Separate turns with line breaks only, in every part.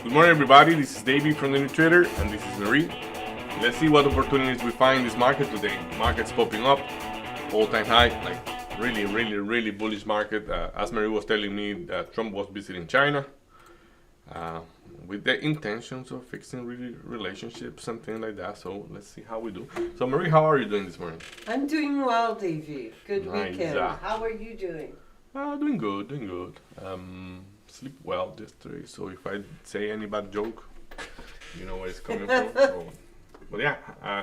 Good morning, everybody. This is Davey from the New Trader, and this is Marie. Let's see what opportunities we find in this market today. Market's popping up, all-time high, like really bullish market. As Marie was telling me, Trump was visiting China with the intentions of fixing relationships, something like that. So let's see how we do. So Marie, how are you doing this morning?
I'm doing well, Davey. Good
Nice.
weekend. How are you doing?
Doing good. Sleep well yesterday, so if I say any bad joke, you know where it's coming from. So, but yeah,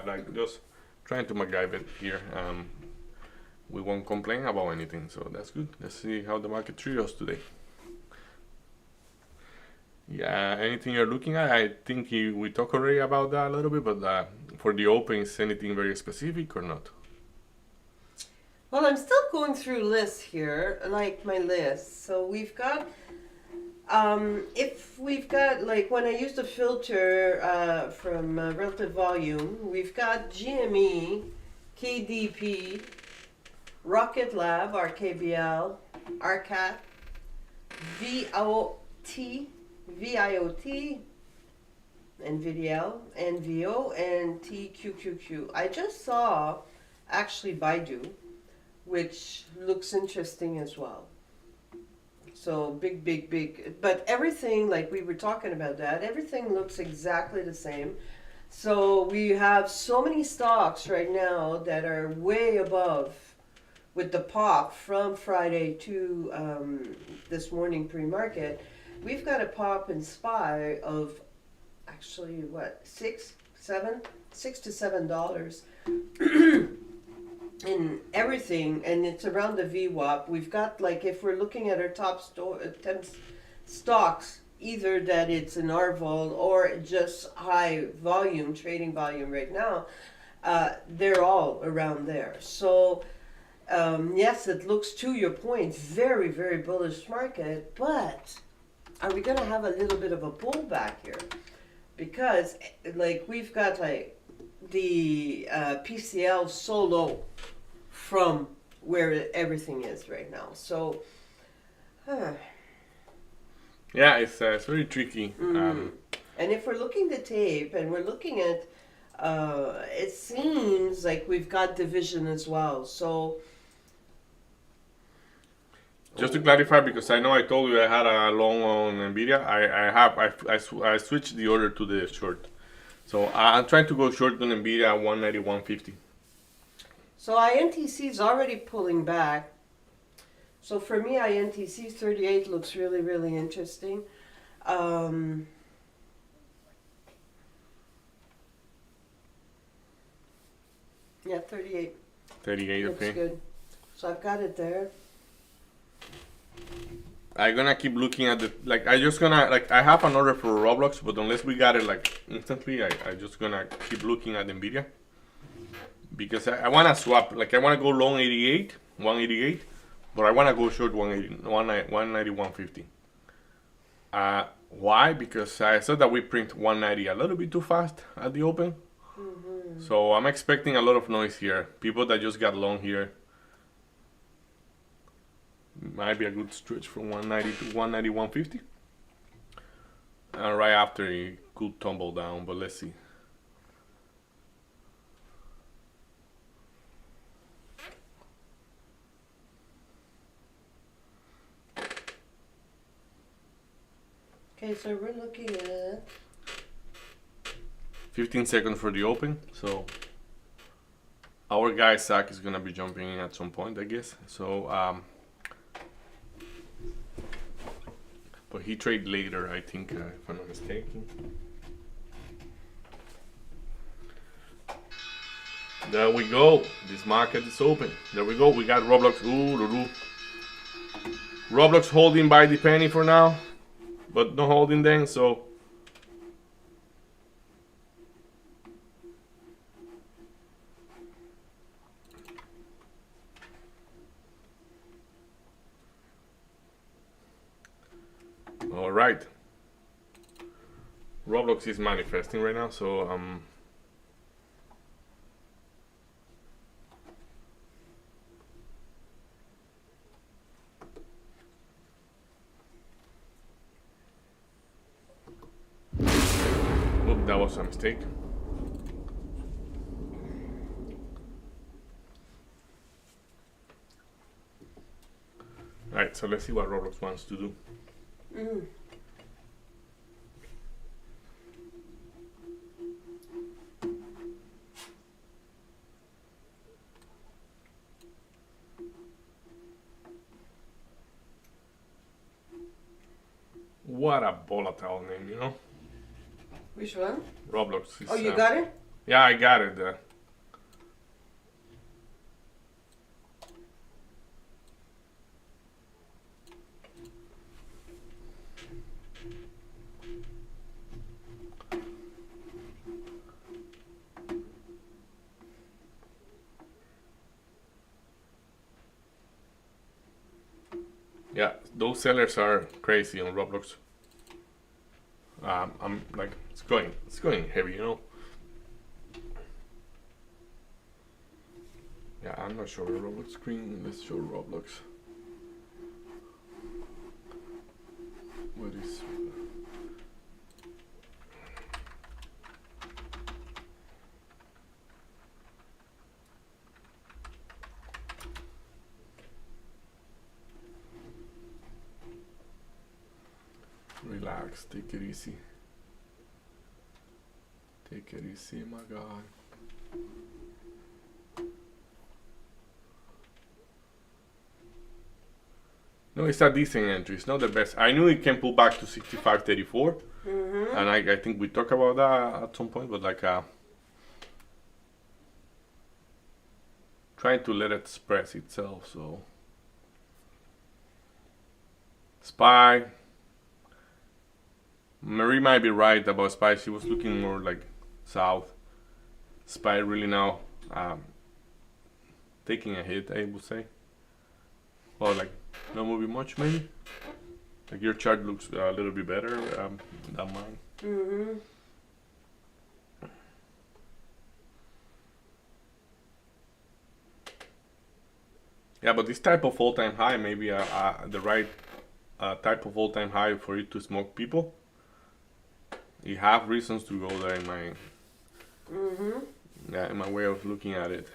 like just trying to MacGyver it here. We won't complain about anything, so that's good. Let's see how the market treats us today. Yeah, anything you're looking at? I think we talked already about that a little bit, but for the open, is anything very specific or not?
Well, I'm still going through lists here, like my list. So we've got, if we've got, like when I use the filter from relative volume, we've got GME, KDP, Rocket Lab, RKBL, RCAT, VIOT, NVDL, NVO, and TQQQ. I just saw actually Baidu, which looks interesting as well. So big. But everything, like we were talking about that, everything looks exactly the same. So we have so many stocks right now that are way above with the pop from Friday to this morning pre-market. We've got a pop in SPY of actually what, $6 to $7 in everything, and it's around the VWAP. We've got, like, if we're looking at our top 10 stocks, either that it's an RVOL or just high volume, trading volume right now, they're all around there. So, yes, it looks, to your point, very bullish market, but are we going to have a little bit of a pullback here? Because, like, we've got, like, the PCL so low from where everything is right now. So,
yeah, it's very tricky.
and if we're looking the tape and we're looking at, it seems like we've got division as well. So,
just to clarify, because I know I told you I had a long on Nvidia, I switched the order to the short. So I'm trying to go short on Nvidia at 190, 150.
So INTC is already pulling back. So for me, INTC 38 looks really interesting. Yeah, 38
38,
looks
okay.
good. So I've got it there.
I'm gonna keep looking at the, like, I have an order for Roblox, but unless we got it like instantly, I just gonna keep looking at Nvidia. Because I wanna swap, like I wanna go long 188, but I wanna go short 190, 150. Why? Because I said that we print 190 a little bit too fast at the open. So I'm expecting a lot of noise here. People that just got long here. Might be a good stretch from 190 to 190, 150. And right after it could tumble down, but let's see.
Okay, so we're looking at
15 seconds for the open. So our guy Zach is gonna be jumping in at some point, I guess. So but he trade later, I think, if I'm not mistaken. There we go. This market is open. There we go. We got Roblox. Roblox holding by the penny for now, but not holding then. So all right. Roblox is manifesting right now, so that was a mistake. Alright, so let's see what Roblox wants to do.
Mm.
What a volatile name, you know?
Which one?
Roblox is,
Oh, you got it?
yeah, I got it. Yeah, those sellers are crazy on Roblox. I'm like, it's going heavy, you know. Yeah, I'm not sure Roblox screen. Let's show Roblox. What is? Relax, take it easy. Take it easy, my God. No, it's a decent entry. It's not the best. I knew it can pull back to 65.34, and I think we talked about that at some point. But like, trying to let it express itself. So, Spy. Marie might be right about Spy. She was looking more like south. Spy really now taking a hit, I would say. Or like not moving much, maybe. Like your chart looks a little bit better than mine.
Mm-hmm.
Yeah, but this type of all-time high may be the right type of all-time high for it to smoke people. You have reasons to go there in my in my way of looking at it.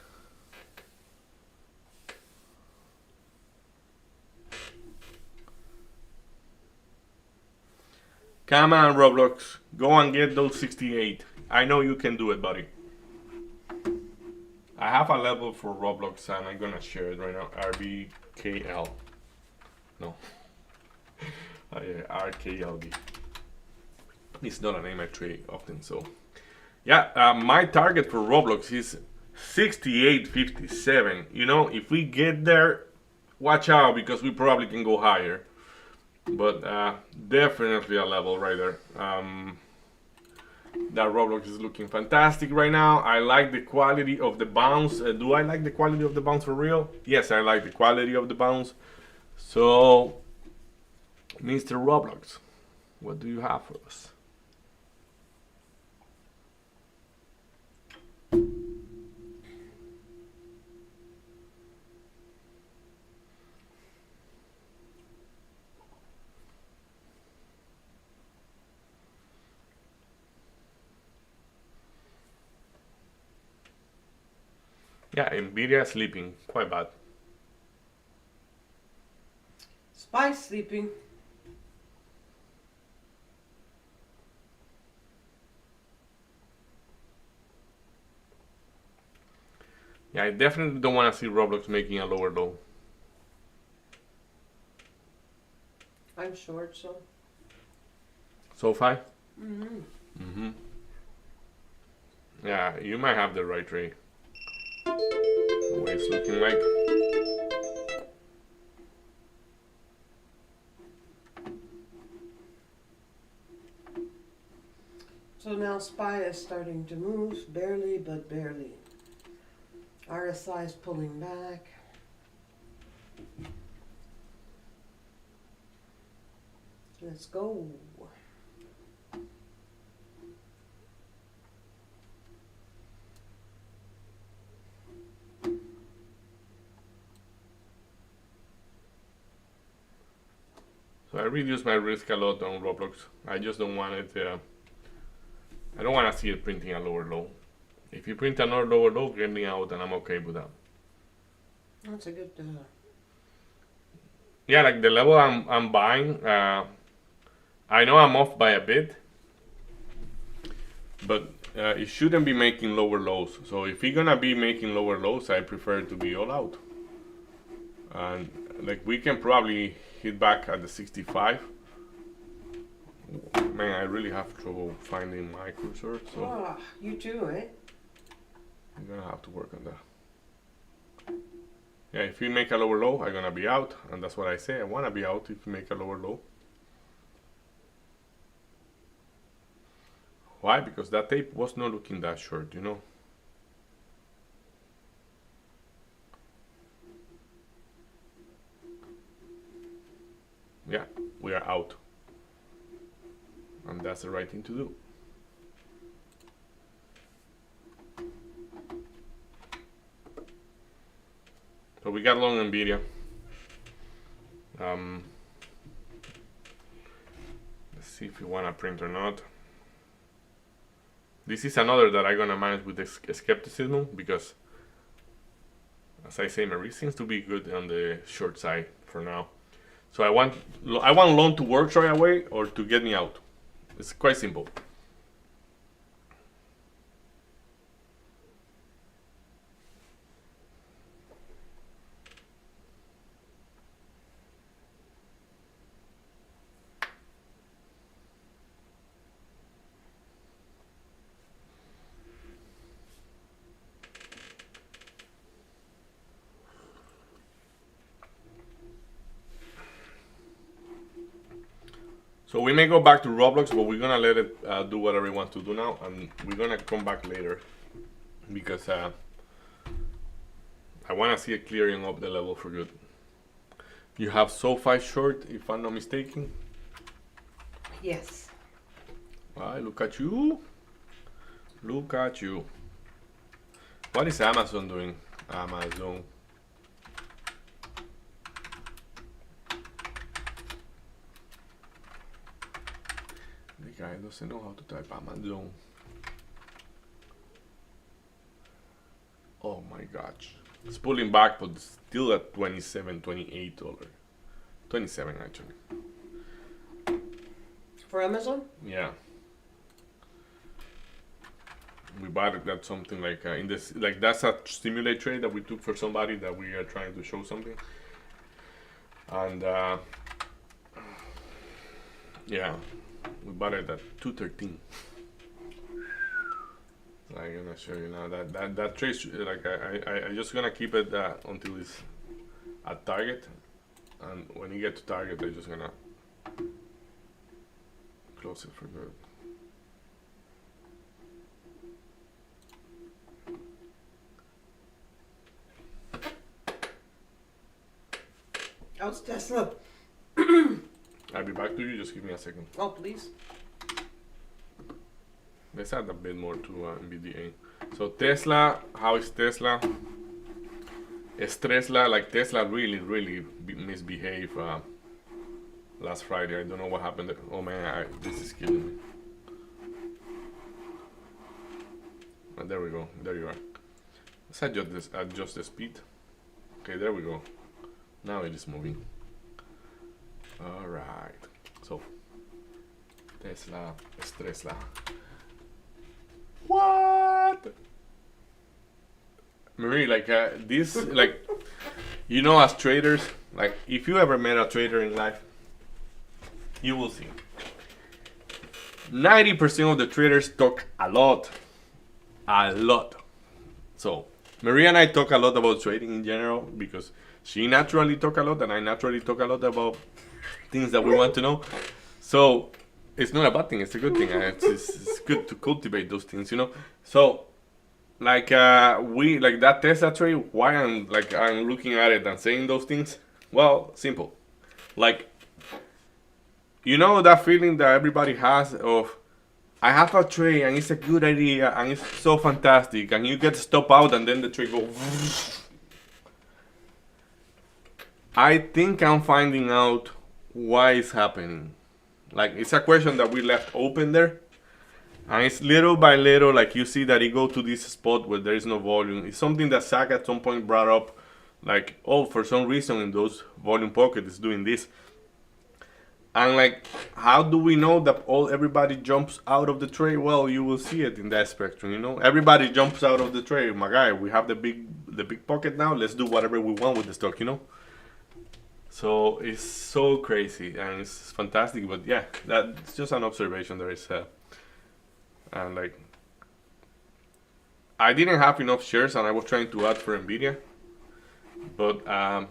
Come on, Roblox, go and get those 68. I know you can do it, buddy. I have a level for Roblox and I'm gonna share it right now. RBKL. No. Yeah, RKLD. It's not a name I trade often, so. Yeah, my target for Roblox is 68.57. You know, if we get there, watch out because we probably can go higher. But definitely a level right there. That Roblox is looking fantastic right now. I like the quality of the bounce. Do I like the quality of the bounce for real? Yes, I like the quality of the bounce. So, Mr. Roblox, what do you have for us? Yeah, Nvidia sleeping quite bad.
Spy sleeping.
Yeah, I definitely don't want to see Roblox making a lower low.
I'm short, so.
SoFi?
Mm-hmm.
Yeah, you might have the right trade. The way it's looking like.
So now Spy is starting to move, barely but barely. RSI is pulling back. Let's go. So
I reduced my risk a lot on Roblox. I just don't want it. I don't want to see it printing a lower low. If you print another lower low, get me out, and I'm okay with that.
That's a good.
Yeah, like the level I'm buying. I know I'm off by a bit, but it shouldn't be making lower lows. So if you're gonna be making lower lows, I prefer to be all out. And like we can probably hit back at the 65. Man, I really have trouble finding my cursor, so
Oh, you too, eh?
I'm gonna have to work on that. Yeah, if you make a lower low, I'm gonna be out, and that's what I say. I wanna be out if you make a lower low. Why? Because that tape was not looking that short, you know. Yeah, we are out. And that's the right thing to do. So we got long Nvidia. Let's see if you want to print or not. This is another that I'm gonna manage with skepticism because, as I say, Marie seems to be good on the short side for now. So I want long to work right away or to get me out. It's quite simple. So we may go back to Roblox, but we're gonna let it do whatever it wants to do now, and we're gonna come back later because I want to see it clearing up the level for good. You have SoFi short, if I'm not mistaken.
Yes.
Why, look at you. Look at you. What is Amazon doing? Amazon. The guy doesn't know how to type Amazon. Oh my gosh. It's pulling back, but still at $27, $28. 27 actually.
For Amazon?
Yeah. We bought it at something like in this, like that's a stimulate trade that we took for somebody that we are trying to show something. And yeah, we bought it at 213. I'm gonna show you now that trade, like I just gonna keep it until it's at target, and when you get to target, I'm just gonna close it for good.
How's Tesla?
I'll be back to you. Just give me a second.
Oh, please.
Let's add a bit more to NVDA. So Tesla, how is Tesla? Is Tesla, like Tesla really misbehaved last Friday. I don't know what happened there. Oh man, this is killing me. Oh, there we go. There you are. Let's adjust the speed. Okay, there we go. Now it is moving. Alright. So Tesla, es Tesla. What? Marie, like this, like, you know, as traders, like, if you ever met a trader in life, you will see 90% of the traders talk a lot. So Marie and I talk a lot about trading in general because she naturally talk a lot and I naturally talk a lot about things that we want to know. So it's not a bad thing, it's a good thing. It's good to cultivate those things, you know. So like we like that Tesla trade, why I'm looking at it and saying those things. Well, simple. Like, you know that feeling that everybody has of, I have a trade and it's a good idea and it's so fantastic, and you get to stop out and then the trade goes. I think I'm finding out why it's happening. Like, it's a question that we left open there, And it's little by little, like you see that it go to this spot where there is no volume. It's something that Zach at some point brought up, like, oh, for some reason in those volume pockets it's doing this. And like, how do we know that everybody jumps out of the tray? Well, you will see it in that spectrum, you know. Everybody jumps out of the tray. My guy, we have the big pocket now. Let's do whatever we want with the stock, you know. So it's so crazy and it's fantastic. But yeah, that's just an observation there is. And like, I didn't have enough shares and I was trying to add for Nvidia, but I'm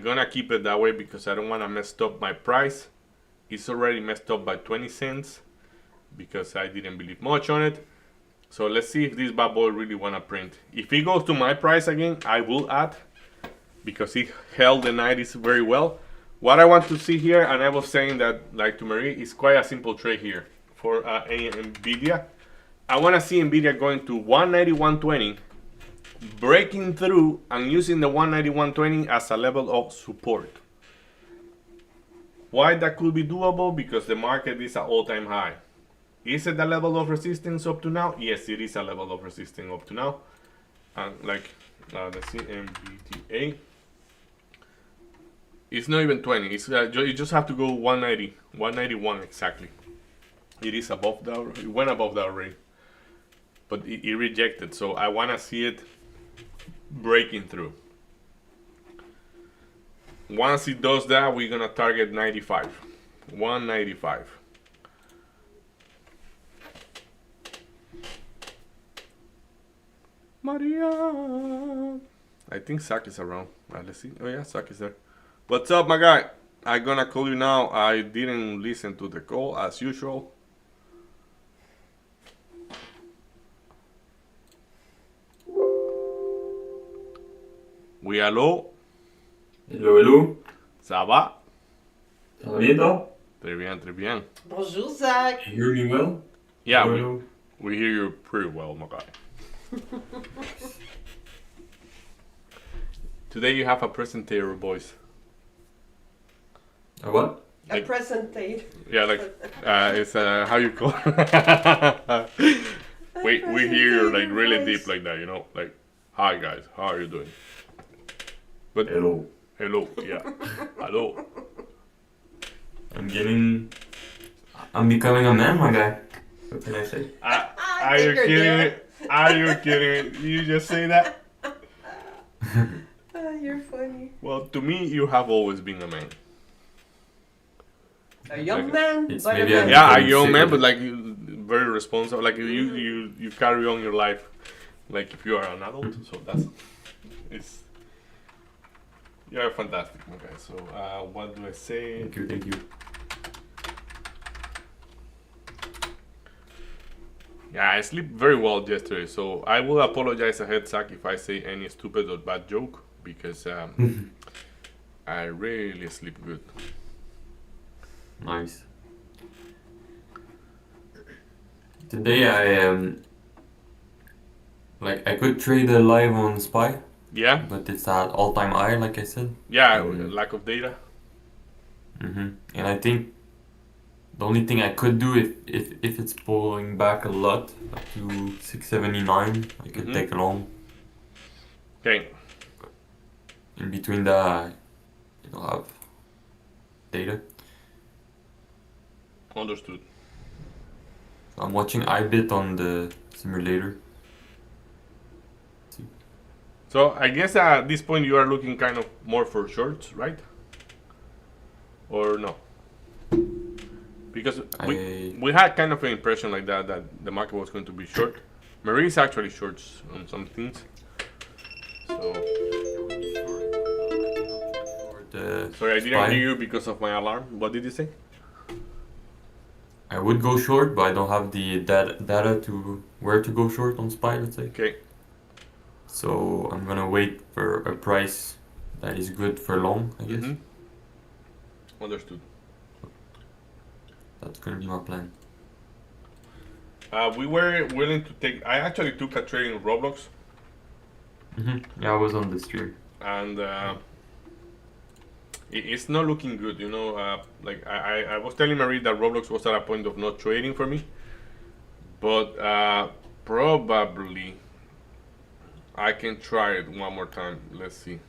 gonna keep it that way because I don't want to mess up my price. It's already messed up by 20 cents because I didn't believe much on it. So let's see if this bad boy really wanna print. If it goes to my price again, I will add because it held the 90s very well. What I want to see here, and I was saying that like to Marie, is quite a simple trade here for Nvidia. I want to see Nvidia going to 191.20, breaking through and using the 191.20 as a level of support. Why that could be doable? Because the market is at all-time high. Is it a level of resistance up to now? Yes, it is a level of resistance up to now. And like, let's see, NVDA. It's not even 20. It's you just have to go 190, 191 exactly. It is above that. It went above that already, but it rejected. So I want to see it breaking through. Once it does that, we're gonna target 95, 195. Maria. I think Zach is around. Let's see. Oh yeah, Zach is there. What's up, my guy? I'm gonna call you now. I didn't listen to the call as usual. Oui, allô?
Hello, hello.
Ça va?
Ça va bien, toi?
Très bien, très bien.
Bonjour, Zach.
You hear me well?
Yeah,
Hello,
we hear you pretty well, my guy. Today you have a presenter voice.
hello. A what?
A
Like-
presentate.
Yeah, like it's how you call. we hear like really deep like that, you know, like hi guys, how are you doing? But
Hello.
hello, yeah, hello.
I'm becoming a man, my guy. What can I say?
Are you
Bigger
kidding
there.
me? Are you kidding me? You just say that?
You're funny.
Well, to me, you have always been a man.
A young
Like-
man,
It's
but a
maybe
man.
a-
Yeah, a
Very
young man,
serious.
but like very responsible. Like you carry on your life, like if you are an adult. So it's you're fantastic, my guy. So what do I say?
Thank you, thank you.
Yeah, I slept very well yesterday, so I will apologize ahead, Zach, if I say any stupid or bad joke because I really sleep good.
Nice. Today I like I could trade a live on SPY,
Yeah,
but it's at all-time high, like I said.
yeah,
Mm.
lack of data.
And I think the only thing I could do if it's pulling back a lot up to 679, I could
Mhm.
take a long.
Okay,
In between that, you'll have data.
understood.
I'm watching iBit on the simulator.
So I guess at this point you are looking kind of more for shorts, right? Or no? Because we had kind of an impression like that the market was going to be short. Marie is actually shorts on some things. So sorry, I didn't hear you because of my alarm. What did you say?
I would go short, but I don't have the data to where to go short on SPY, let's say.
Okay.
So I'm gonna wait for a price that is good for long, I guess.
Mhm. Understood.
That's gonna be my plan.
We were willing to take. I actually took a trade in Roblox,
Yeah, I was on the stream.
and it's not looking good. Like I was telling Marie that Roblox was at a point of not trading for me, but probably I can try it one more time. Let's see.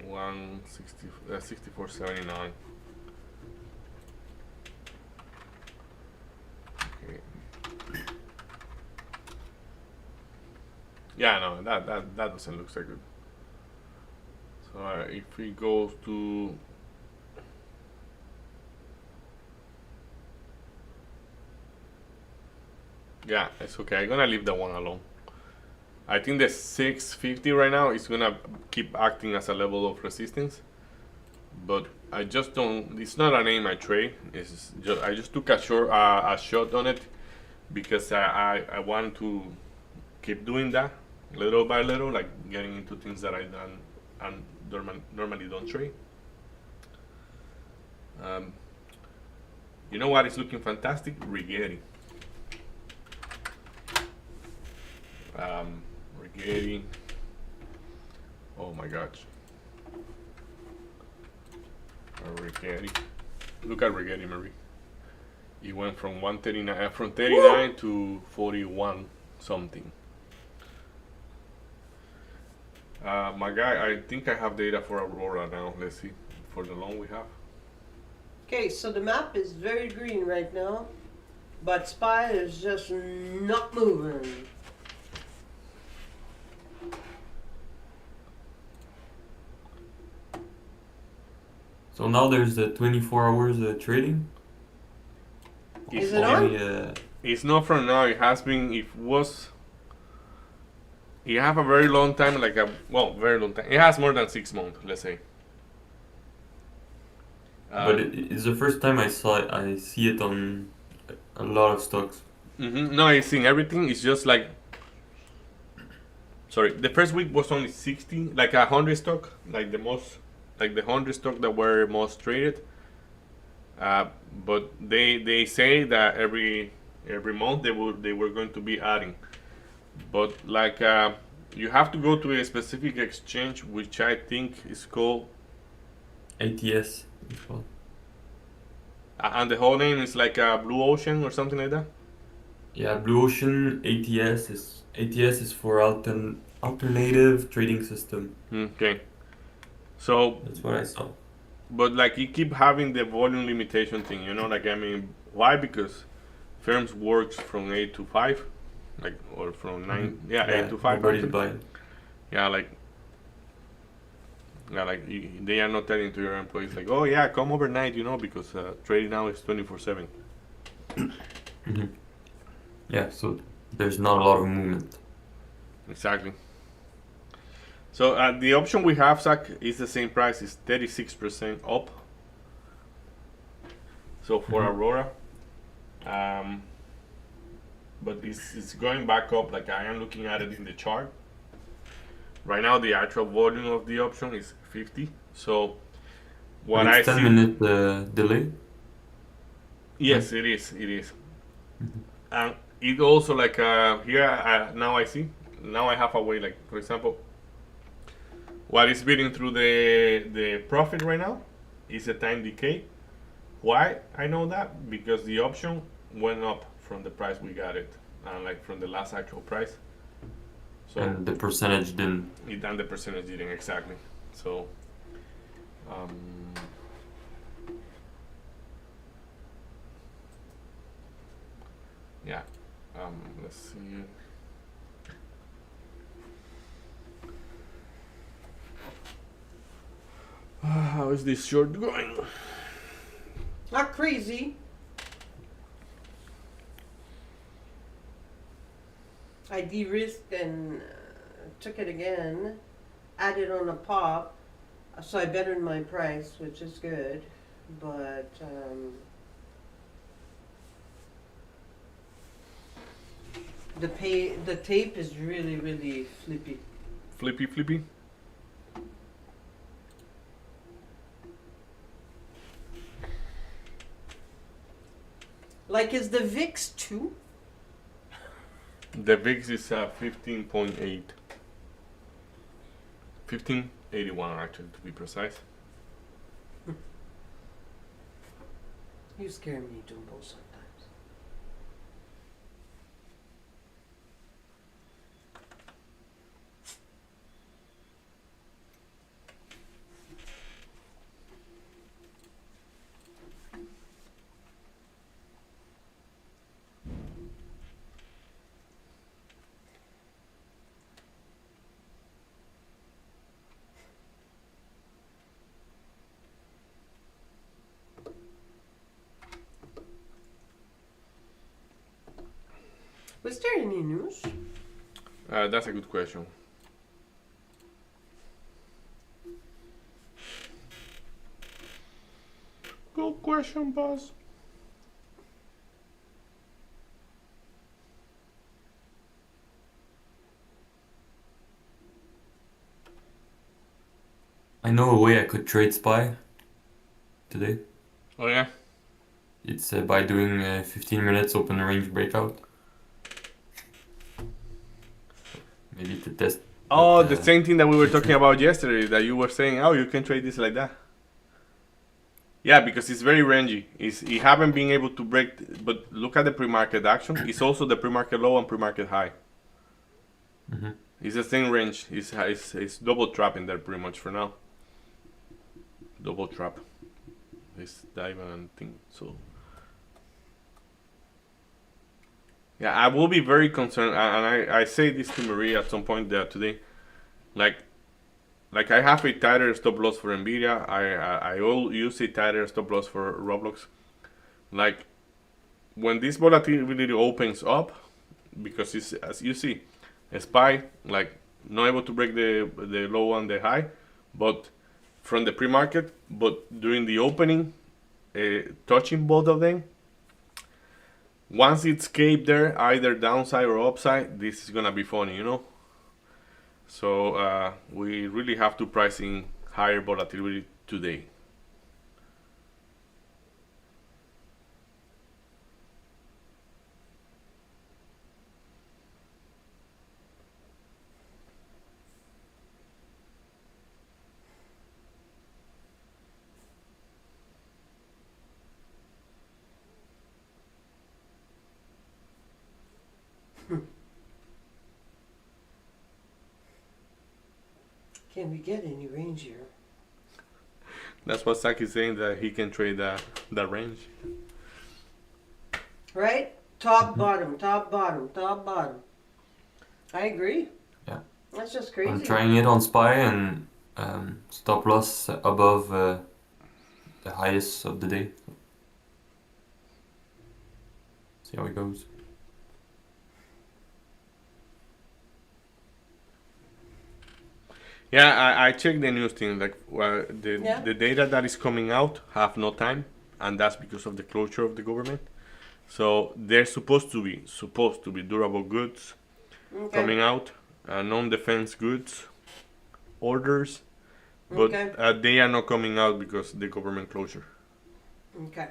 160, 64.79. Okay. Yeah, no, that doesn't look so good. So if we go to yeah, it's okay. I'm gonna leave that one alone. I think the 650 right now is gonna keep acting as a level of resistance, but I just don't. It's not a name I trade. It's just I just took a shot on it because I want to keep doing that little by little, like getting into things that I done and normally don't trade. You know what is looking fantastic? Rigetti. Rigetti. Oh my gosh. Rigetti. Look at Rigetti, Marie. It went from 139, from 39 to 41 something. My guy, I think I have data for Aurora now. Let's see for the long we have.
Okay, so the map is very green right now, but SPY is just not moving.
So now there's the 24 hours trading.
Is it on?
It's not from now. It has been. It was. It have a very long time, like a very long time. It has more than 6 months, let's say.
But it's the first time I see it on a lot of stocks.
No, it's in everything. It's just like. Sorry, the first week was only 60, like 100 stock, like the 100 stock that were most traded. But they say that every month they were going to be adding. But like you have to go to a specific exchange, which I think is called
ATS.
and the whole name is like Blue Ocean or something like that.
Yeah, Blue Ocean ATS is for alternative trading system.
Okay, so
That's what I saw.
but like you keep having the volume limitation thing, you know, like I mean, why? Because firms works from 8 to 5, like or from 9, 8 to 5.
Nobody's buying.
Yeah, like they are not telling to your employees like, oh yeah, come overnight, you know, because trading now is 24/7.
Yeah, so there's not a lot of movement.
Exactly. So the option we have, Zach, is the same price. It's 36% up. So for Aurora, but it's going back up. Like I am looking at it in the chart. Right now, the actual volume of the option is 50. So what
And
I
it's 10
see,
minute delay.
yes, it is. And it also like here now I see. Now I have a way, like for example, what is beating through the profit right now is a time decay. Why I know that? Because the option went up from the price we got it, like from the last actual price. So
And the percentage didn't.
and the percentage didn't exactly. So yeah, let's see. How is this short going?
Not crazy. I de-risked and took it again, added on a pop, so I bettered my price, which is good. But the tape is really really flippy.
Flippy.
Like, is the VIX 2?
The VIX is 15.8. 1581 actually, to be precise.
You scare me, Dumbo, sometimes. any news?
That's a good question. Good question, boss.
I know a way I could trade SPY today.
Oh yeah.
It's by doing 15 minutes open range breakout. Maybe to test.
Oh,
But,
the same thing that we were
future.
talking about yesterday. That you were saying, oh, you can trade this like that. Yeah, because it's very rangy. It haven't been able to break. But look at the pre-market action. It's also the pre-market low and pre-market high.
Mhm.
It's the same range. It's double trap in there pretty much for now. Double trap. This diamond thing. So yeah, I will be very concerned, and I say this to Maria at some point there today. Like I have a tighter stop loss for Nvidia. I will use a tighter stop loss for Roblox. Like when this volatility opens up, because it's as you see, a SPY like not able to break the low and the high, but from the pre-market, but during the opening, touching both of them. Once it's escaped there, either downside or upside, this is gonna be funny, you know. So we really have to price in higher volatility today.
Can we get any range here?
That's what Saki is saying, that he can trade that range.
Right? Top, bottom, top, bottom, top, bottom. I agree.
Yeah.
That's just crazy.
I'm trying it on SPY and stop loss above the highest of the day. See how it goes.
Yeah, I checked the news thing. Like, well,
Yeah.
the data that is coming out have no time, and that's because of the closure of the government. So they're supposed to be durable goods
Okay.
coming out, non-defense goods orders, but
Okay.
they are not coming out because the government closure.
Okay.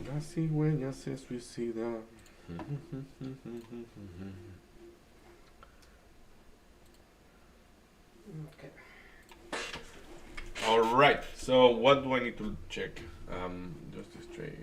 La cigüeña se suicida.
Okay.
All right. So what do I need to check? Just this tray.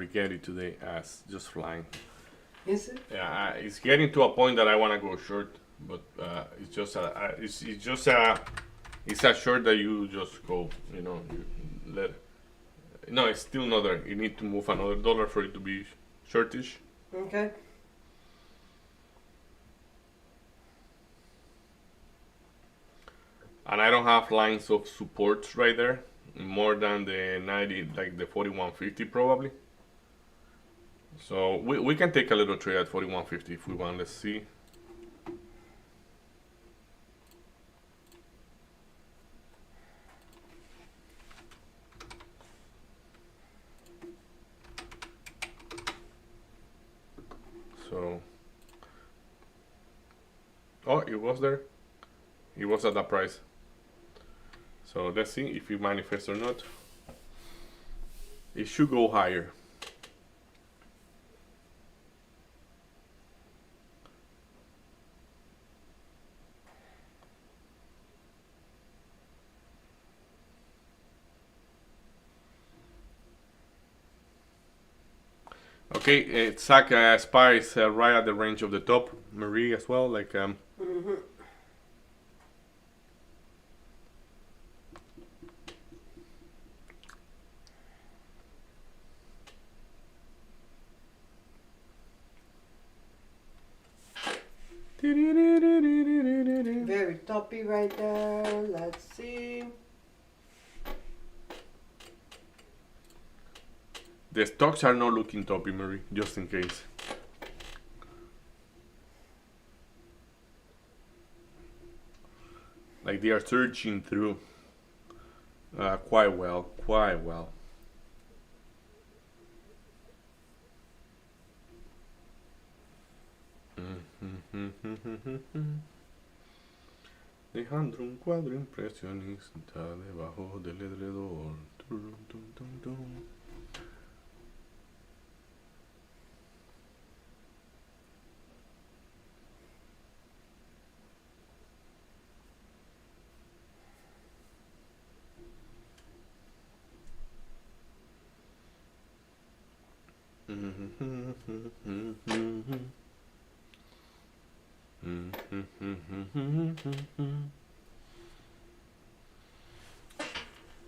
Rigetti today as just flying.
Is it?
Yeah, it's getting to a point that I want to go short, but it's just it's a short that you just go, you let. No, it's still not there. You need to move another dollar for it to be shortish.
Okay.
And I don't have lines of supports right there, more than the 90, like the 4150 probably. So we can take a little trade at 4150 if we want. Let's see. So, oh, it was there. It was at that price. So let's see if it manifests or not. It should go higher. Okay, Zach spies right at the range of the top. Marie as well, like
Mm-hmm. Very toppy right there. Let's see.
The stocks are not looking toppy, Marie, just in case. Like they are surging through quite well, quite well. Dejando un cuadro impresionista debajo del edredón. Turum, tum, tum, tum.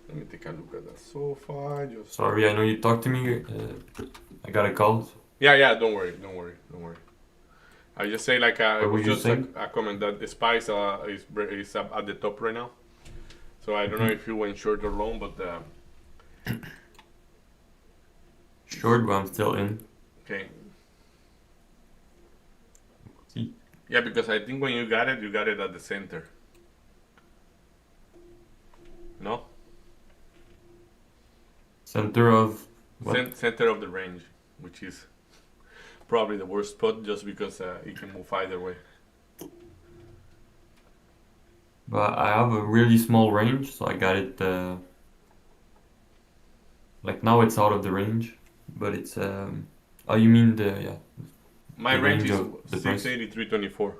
Let me take a look at that sofa. Just
Sorry, I know you talked to me. I got a call.
yeah. Don't worry. I just say like it
What
was
were you
just
saying?
a comment that the spice is up at the top right now. So I don't know if you went short or long, but
Short, but I'm still in.
okay.
See.
Yeah, because I think when you got it at the center. No?
Center of what?
Center of the range, which is probably the worst spot just because it can move either way.
But I have a really small range, so I got it. Like now it's out of the range, but it's. Oh, you mean the
My
the
range
range
is
of the price?
683.24.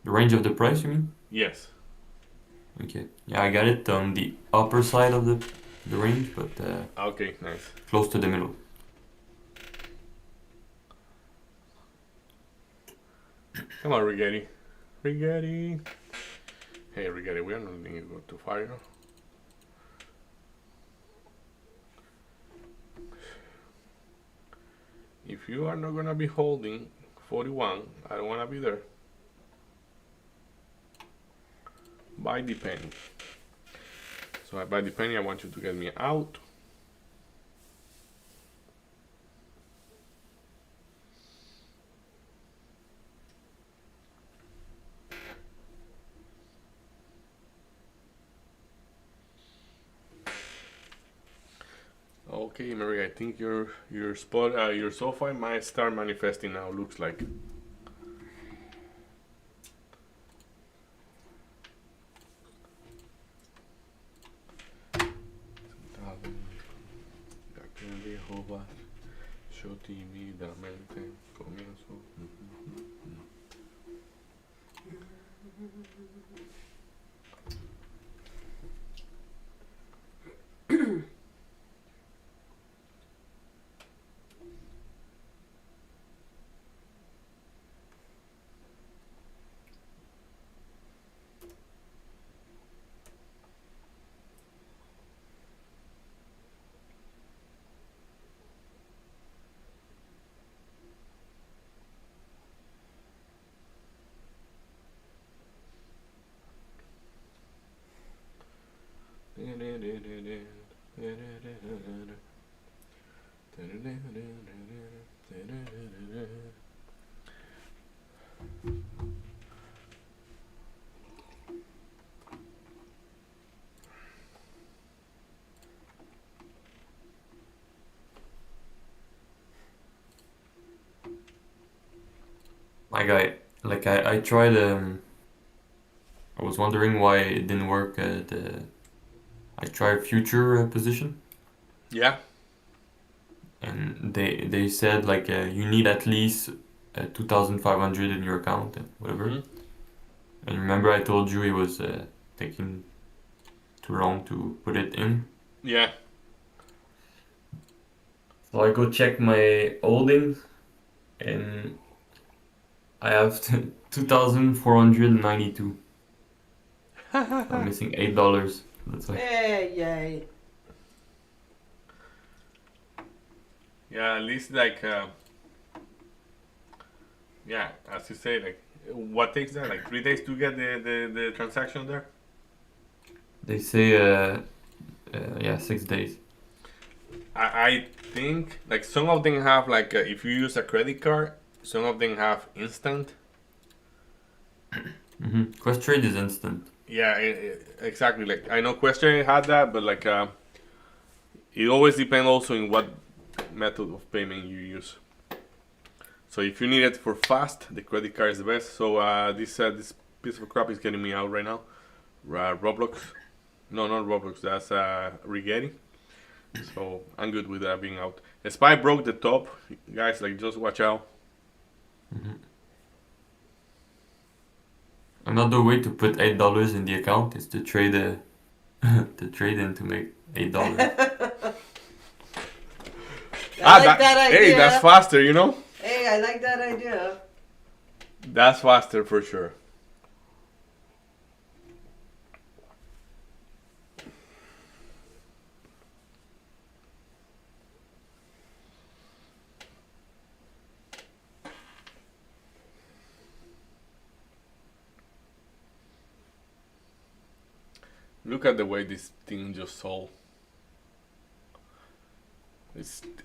The range of the price, you mean?
Yes.
Okay. Yeah, I got it on the upper side of the range, but
Okay, nice.
close to the middle.
Come on, Rigetti. Rigetti. Hey, Rigetti, we are not letting you go too far, you know? If you are not gonna be holding 41, I don't wanna be there. Buy the penny. So I buy the penny, I want you to get me out. Okay, Mary, I think your spot, your sofa might start manifesting now. Looks like. Yo tímidamente comienzo.
My guy, like I tried. I was wondering why it didn't work. I tried future position,
Yeah.
and they said like you need at least 2,500 in your account and whatever.
Hmm.
And remember, I told you it was taking too long to put it in.
Yeah.
So I go check my holdings, and I have 2,492. I'm missing $8. That's why.
Hey, yay.
Yeah. At least like. Yeah. As you say, like, what takes that? Like 3 days to get the transaction there.
They say yeah, 6 days.
I think like some of them have like if you use a credit card, some of them have instant.
Questrade is instant.
Yeah, exactly. Like I know Question had that, but like it always depends also in what method of payment you use. So if you need it for fast, the credit card is the best. So this piece of crap is getting me out right now. Roblox, no, not Roblox. That's Rigetti. So I'm good with that being out. Spy broke the top, guys. Like just watch out.
Another way to put $8 in the account is to trade to trade in to make $8.
I like that idea.
Hey, that's faster, you know.
Hey, I like that idea.
That's faster for sure. Look at the way this thing just sold.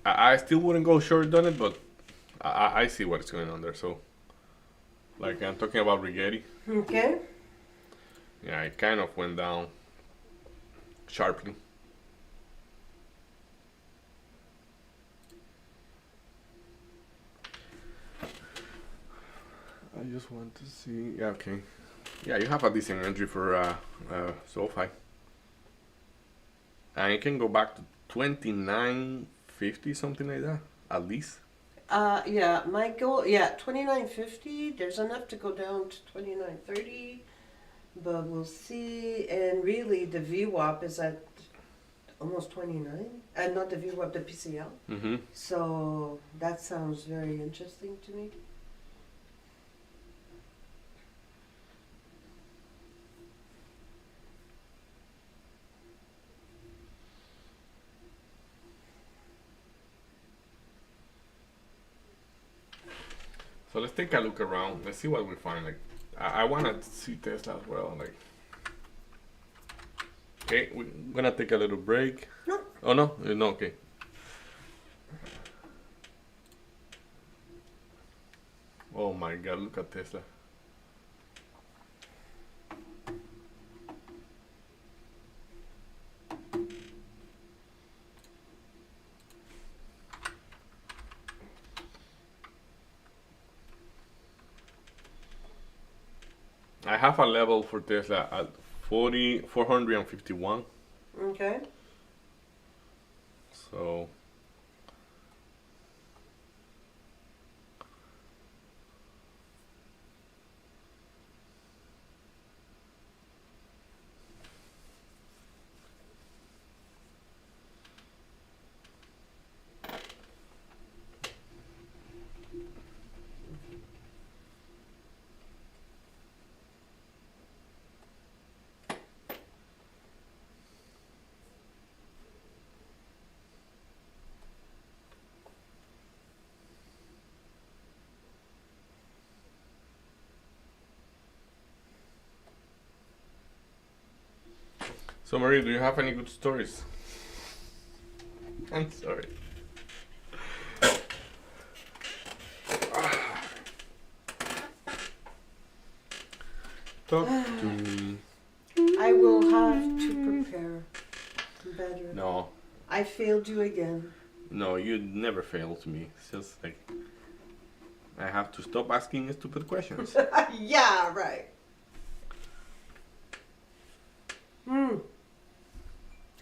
I still wouldn't go short on it, but I see what's going on there. So, like I'm talking about Rigetti.
Okay.
Yeah, it kind of went down sharply. I just want to see. Yeah, okay. Yeah, you have a decent entry for SoFi. And it can go back to 29.50, something like that, at least.
Yeah, my goal, yeah, 29.50. There's enough to go down to 29.30, but we'll see. And really, the VWAP is at almost 29, and not the VWAP, the PCL.
Mm-hmm.
So that sounds very interesting to me.
So let's take a look around. Let's see what we find. Like, I wanna see Tesla as well. Like, okay, we're gonna take a little break.
No.
Oh no, no, okay. Oh my God! Look at Tesla. I have a level for Tesla at 451.
Okay.
So So Marie, do you have any good stories? I'm sorry. Talk to me.
I will have to prepare better.
No,
I failed you again.
no, you never fail to me. It's just like I have to stop asking stupid questions.
Yeah, right.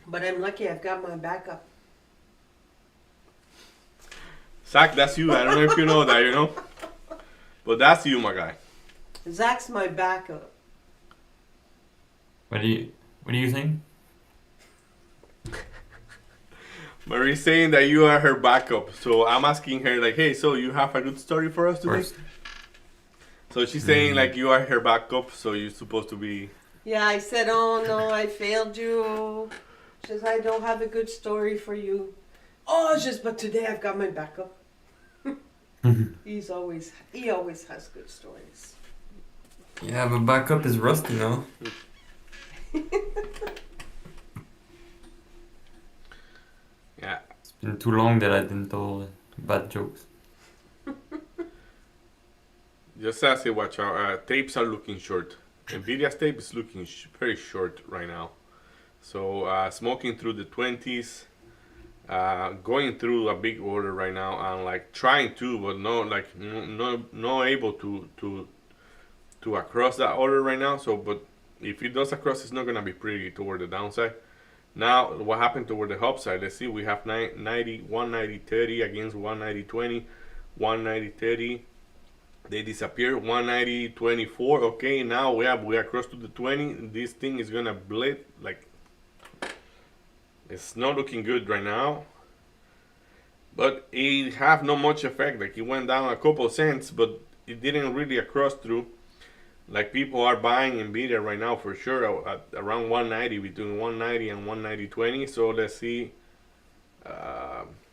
But I'm lucky I've got my backup.
Zach, that's you. I don't know if you know that, you know? But that's you, my guy.
Zach's my backup.
What are you saying?
Marie's saying that you are her backup. So I'm asking her, like, hey, so you have a good story for us today?
First.
So she's saying, like, you are her backup, so you're supposed to be.
Yeah, I said, oh no, I failed you. She says, I don't have a good story for you. Oh, it's just, but today I've got my backup. He always has good stories.
Yeah, but backup is rusty now.
Yeah.
It's been too long that I didn't tell bad jokes.
Just as you watch out, tapes are looking short. Nvidia's tape is looking very short right now. So smoking through the 20s, going through a big order right now, and like trying to, but no able to across that order right now. So, but if it does across, it's not gonna be pretty toward the downside. Now, what happened toward the upside? Let's see. We have 190.30 against 190.20, 190.30. They disappear. 190.24. Okay, now we are close to the 20. This thing is gonna blip. Like, it's not looking good right now. But it have not much effect. Like, it went down a couple cents, but it didn't really cross through. Like, people are buying Nvidia right now for sure at around 190, between 190 and 190.20. So let's see.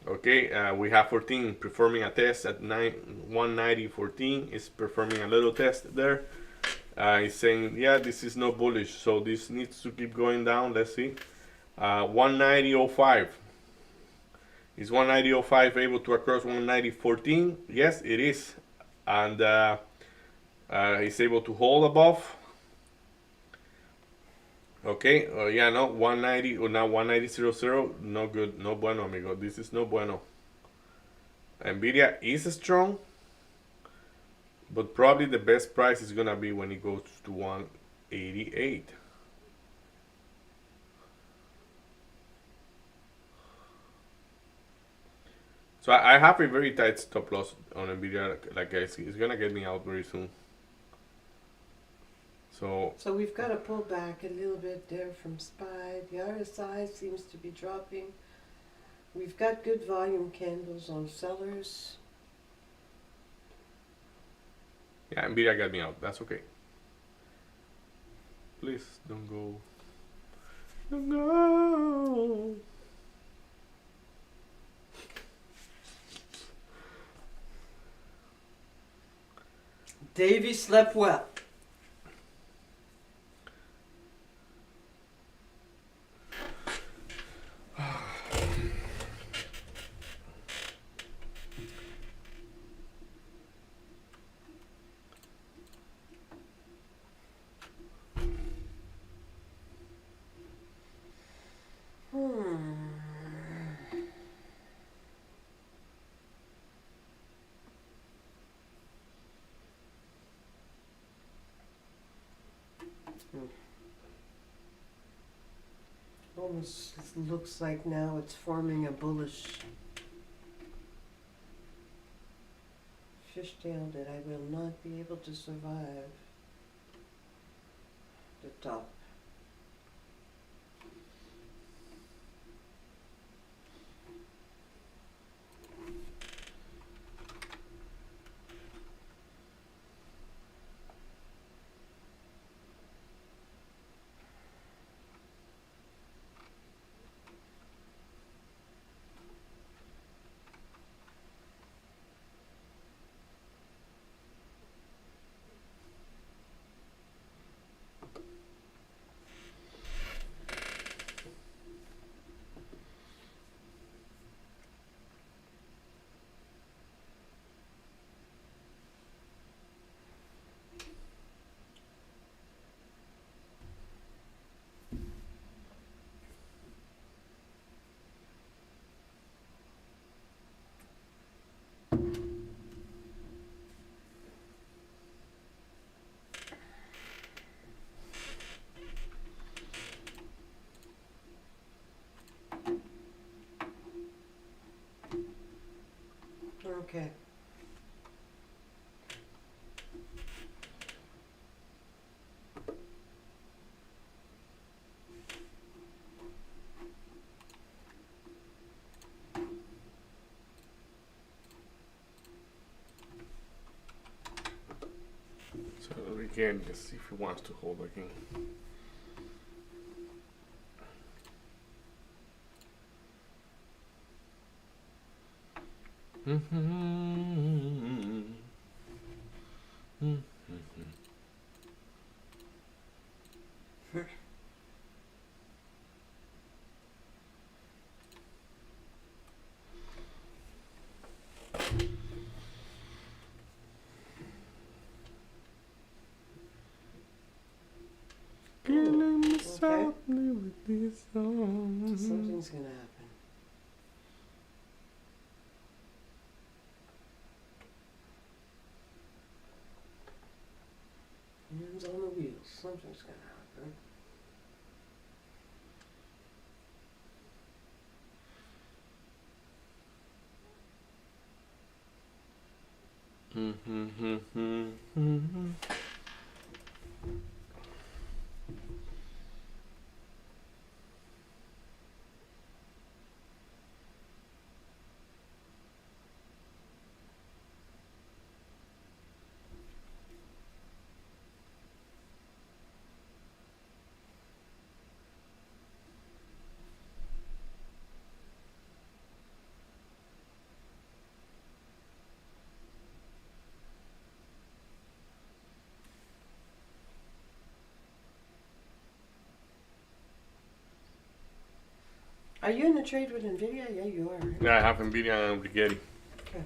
Okay, we have 14 performing a test at 190.14. It's performing a little test there. It's saying, yeah, this is not bullish, so this needs to keep going down. Let's see. 190.05. Is 190.05 able to cross 190.14? Yes, it is. And it's able to hold above. Okay, yeah, no, 190, or now 190.00, no good, no bueno, amigo. This is no bueno. Nvidia is strong, but probably the best price is gonna be when it goes to 188. So I have a very tight stop loss on Nvidia. Like it's gonna get me out very soon.
So we've got to pull back a little bit there from SPY. The RSI seems to be dropping. We've got good volume candles on sellers.
yeah, Nvidia got me out. That's okay. Please don't go. Don't go.
Davey slept well. Almost looks like now it's forming a bullish fishtail that I will not be able to survive the top.
again. Let's see if he wants to hold again.
Something's gonna happen. Hands on the wheels. Something's gonna happen. Are you in the trade with Nvidia? Yeah, you are. Right?
Yeah, I have Nvidia and Rigetti.
Okay.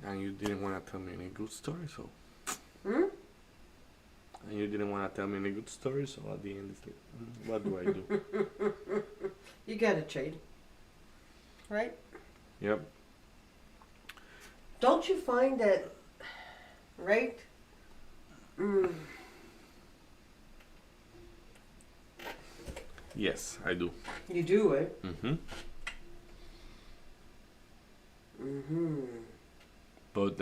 And you didn't want to tell me any good stories, so.
Hmm?
And you didn't want to tell me any good stories, so at the end it's like, what do I do?
You gotta trade. Right?
Yep.
Don't you find that, right?
Yes, I do.
You do it.
But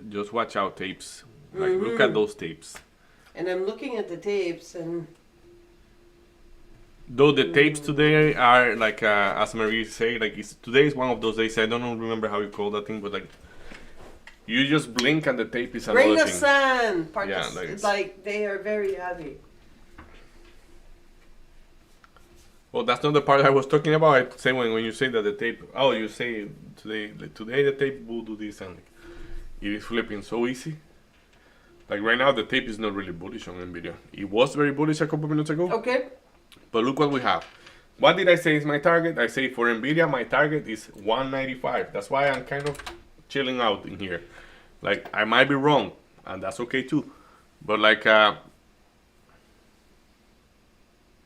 just watch out tapes. Like, look at those tapes.
And I'm looking at the tapes, and
Though the tapes today are like, as Marie say, like today is one of those days. I don't remember how you call that thing, but like you just blink and the tape is another
grain of
thing.
sand.
Yeah, like
It's like they are very heavy.
Well, that's not the part I was talking about. I say when you say that the tape. Oh, you say today the tape will do this, and like, it is flipping so easy. Like right now, the tape is not really bullish on Nvidia. It was very bullish a couple minutes ago.
Okay.
But look what we have. What did I say is my target? I say for Nvidia, my target is 195. That's why I'm kind of chilling out in here. Like, I might be wrong, and that's okay too. But like,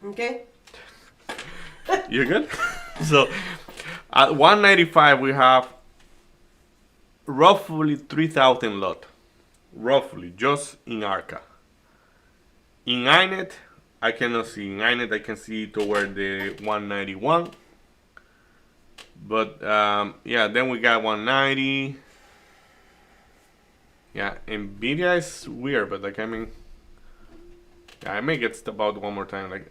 Okay.
you're good? So, at 195, we have roughly 3,000 lot. Roughly, just in ARCA. In INET, I cannot see. In INET, I can see toward the 191. But, yeah, then we got 190. Yeah, Nvidia is weird, but like, I mean, yeah, I may get stepped out one more time. Like,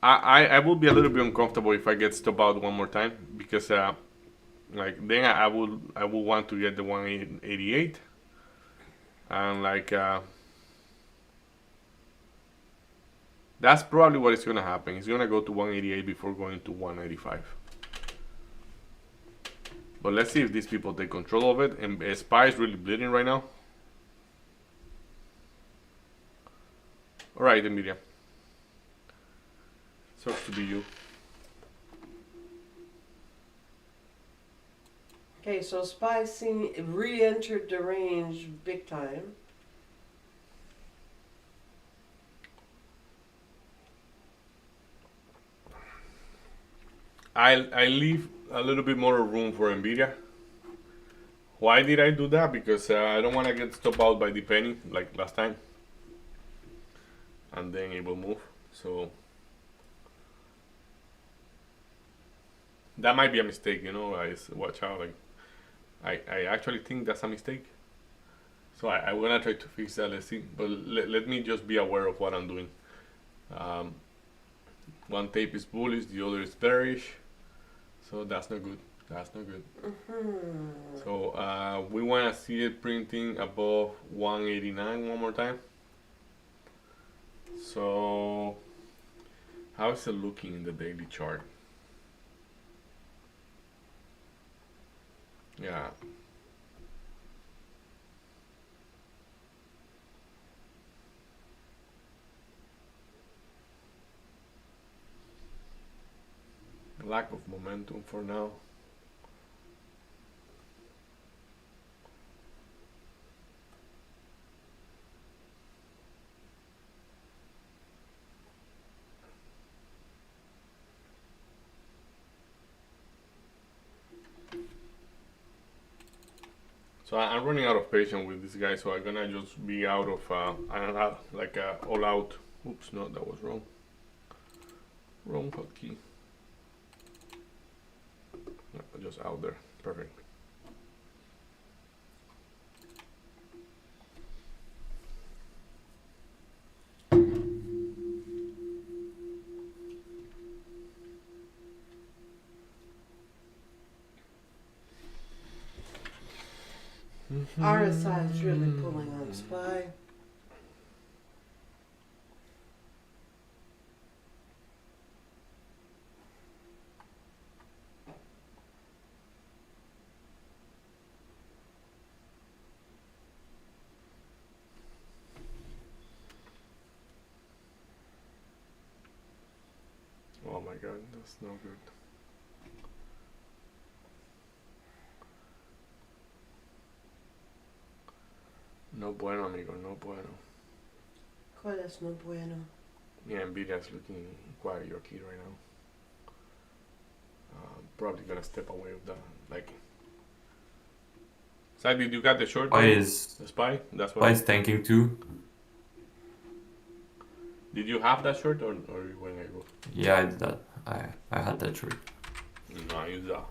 I will be a little bit uncomfortable if I get stepped out one more time, because like then I will want to get the 188, and like that's probably what is gonna happen. It's gonna go to 188 before going to 195. But let's see if these people take control of it. And SPY is really bleeding right now. All right, Nvidia. Sucks to be you.
Okay, so SPY re-entered the range big time.
I leave a little bit more room for Nvidia. Why did I do that? Because I don't want to get stopped out by the penny like last time, and then it will move. So that might be a mistake, you know. Watch out. Like I actually think that's a mistake. So I'm gonna try to fix that. Let's see. But let me just be aware of what I'm doing. One tape is bullish, the other is bearish. So that's not good. That's not good.
Hmm.
So we want to see it printing above 189 one more time. So how is it looking in the daily chart? Yeah. Lack of momentum for now. So I'm running out of patience with this guy, so I'm gonna just be out of, I don't have like a all out. Oops, no, that was wrong. Wrong hotkey. No, just out there. Perfect.
RSI is really pulling on SPY.
Oh my god, that's no good. No bueno, amigo, no bueno.
¿Cuál es no bueno?
Yeah, Nvidia's looking quite yucky right now. Probably gonna step away with that. Like, Side, did you got the short?
Why
on
is
the spy? That's what.
why is tanking too?
Did you have that short or when I go?
Yeah, I did that. I had that short.
No, I use that.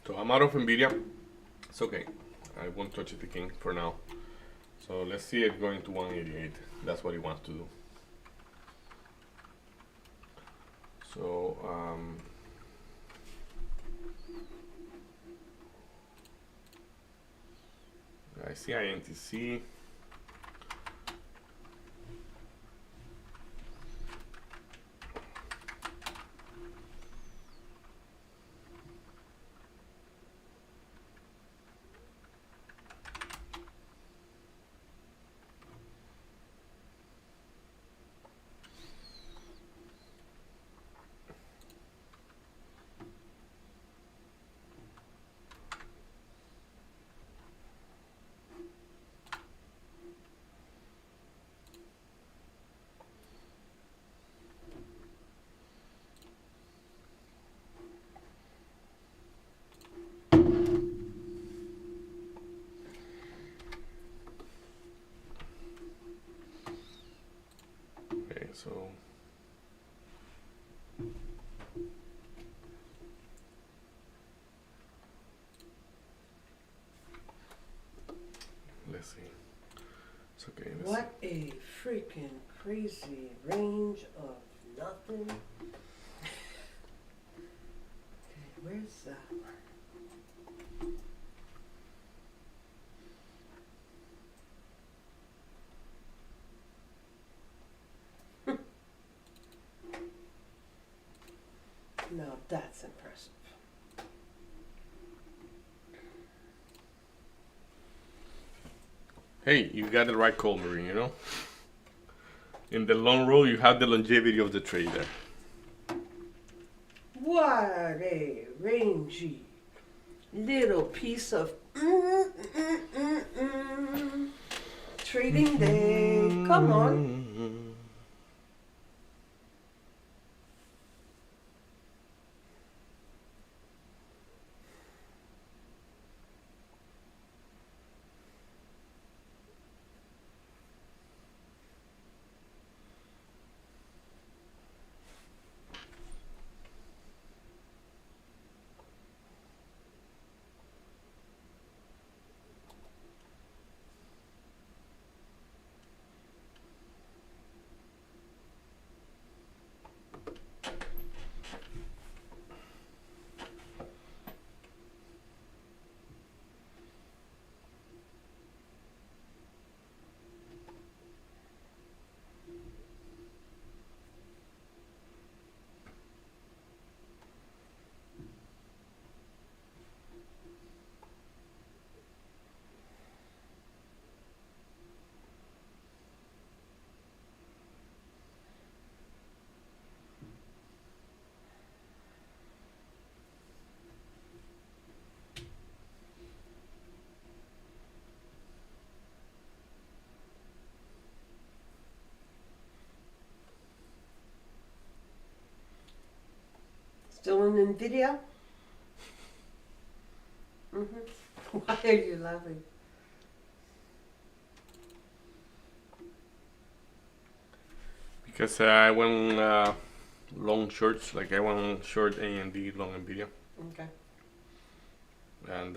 So I'm out of Nvidia. It's okay. I won't touch it again for now. So let's see it going to 188. That's what he wants to do. So I see INTC. Okay, so let's see. It's okay. Let's
What a freaking crazy range of nothing. Okay, where's that one? That's impressive.
Hey, you got the right call, Marie, you know? In the long run, you have the longevity of the trader.
What a rangy little piece of trading day. Come on. Still in NVIDIA? Why are you laughing?
Because I went long shorts, like I went short AMD, long Nvidia,
Okay.
and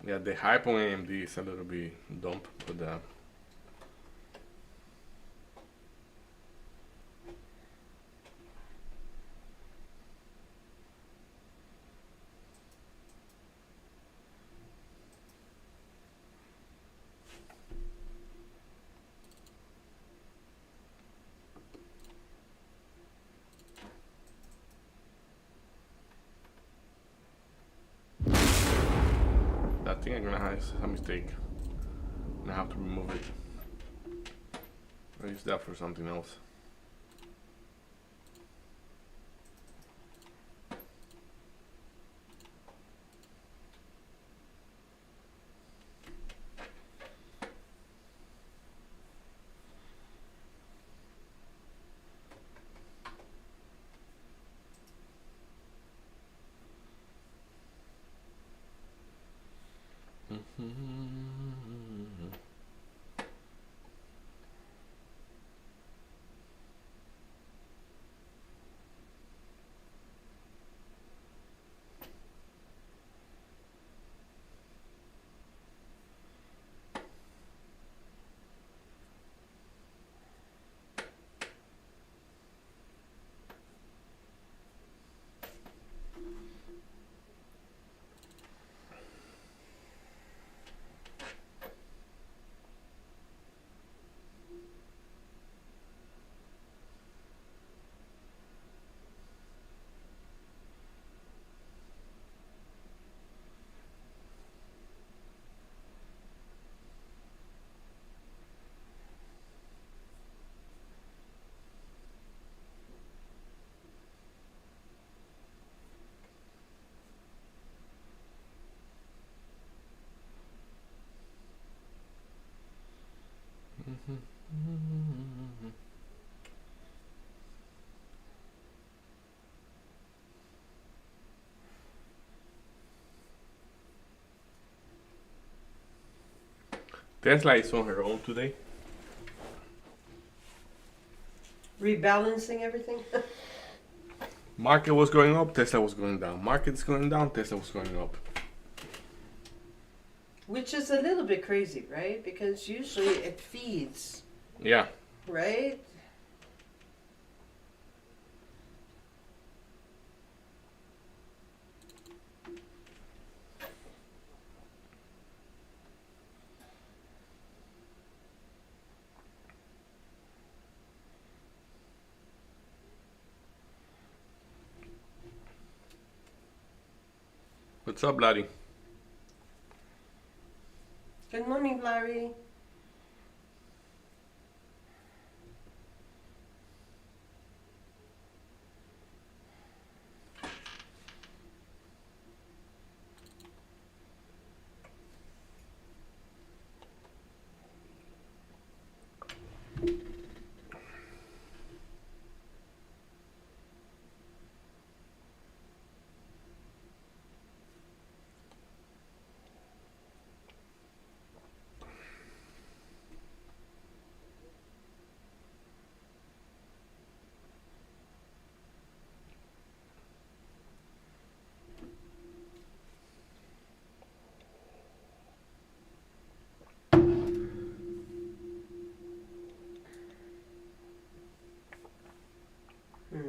yeah, the hype on AMD is a little bit dumb, but that thing I'm gonna have is a mistake. I'm gonna have to remove it. I'll use that for something else. Tesla is on her own today.
Rebalancing everything?
Market was going up, Tesla was going down. Market's going down, Tesla was going up.
Which is a little bit crazy, right? Because usually it feeds,
Yeah.
right?
What's up, Larry?
Good morning, Larry. Hmm.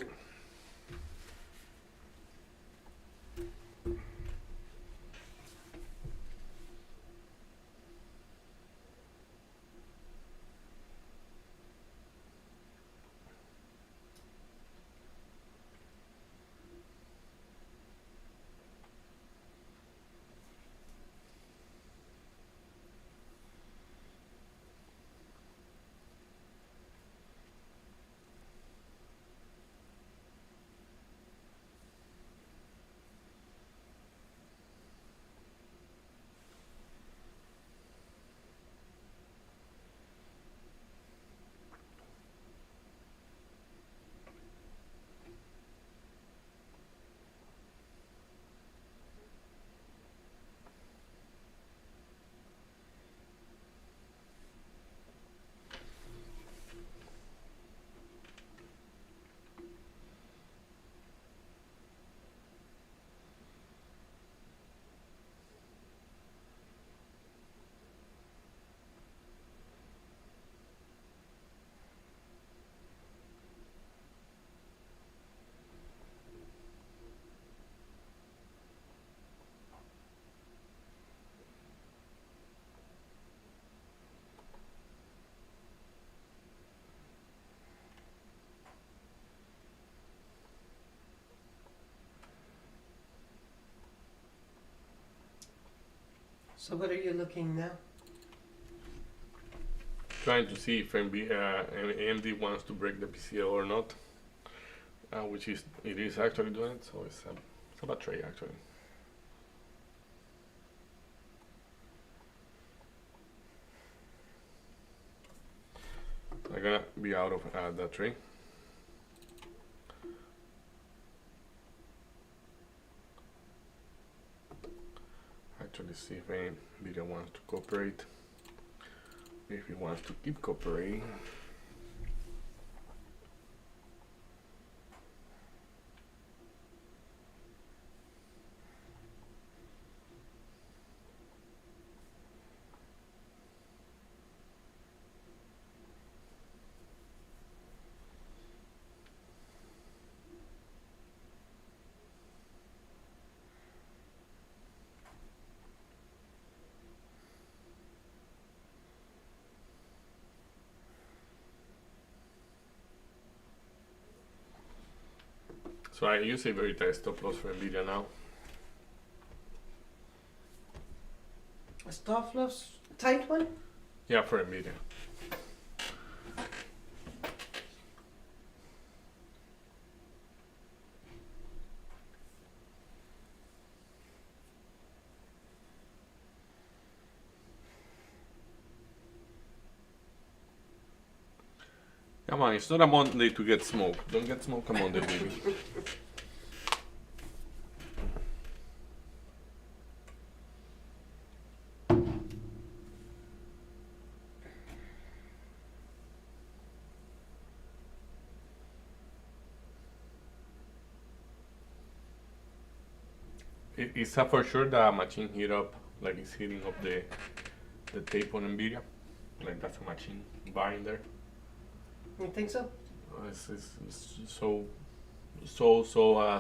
So what are you looking now?
Trying to see if AMD wants to break the PCL or not, which is it is actually doing it. So it's a bad trade actually. I'm gonna be out of that trade. Actually, see if NVIDIA wants to cooperate. If he wants to keep cooperating. So I use a very tight stop loss for NVIDIA now.
A stop loss tight one?
Yeah, for NVIDIA. Come on, it's not a Monday to get smoked. Don't get smoked on Monday, baby. It's for sure that machine hit up, like it's hitting up the tape on NVIDIA. Like that's a machine buying there.
You think so?
It's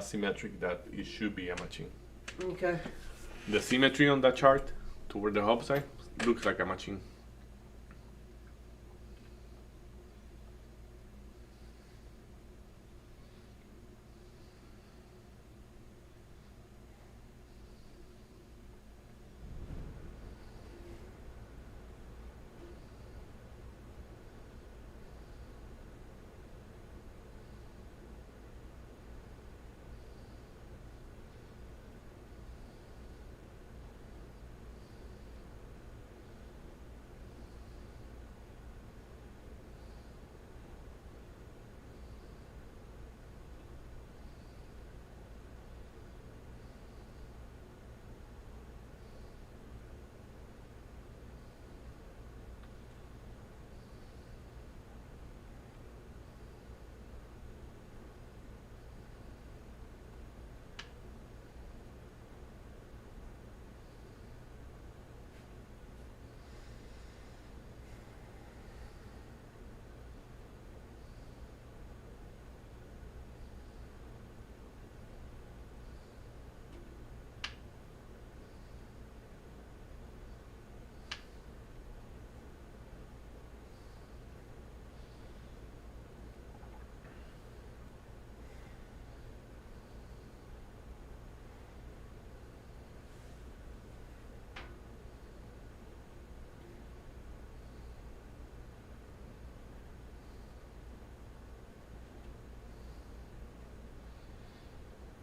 symmetric that it should be a machine.
Okay.
The symmetry on that chart toward the upside looks like a machine.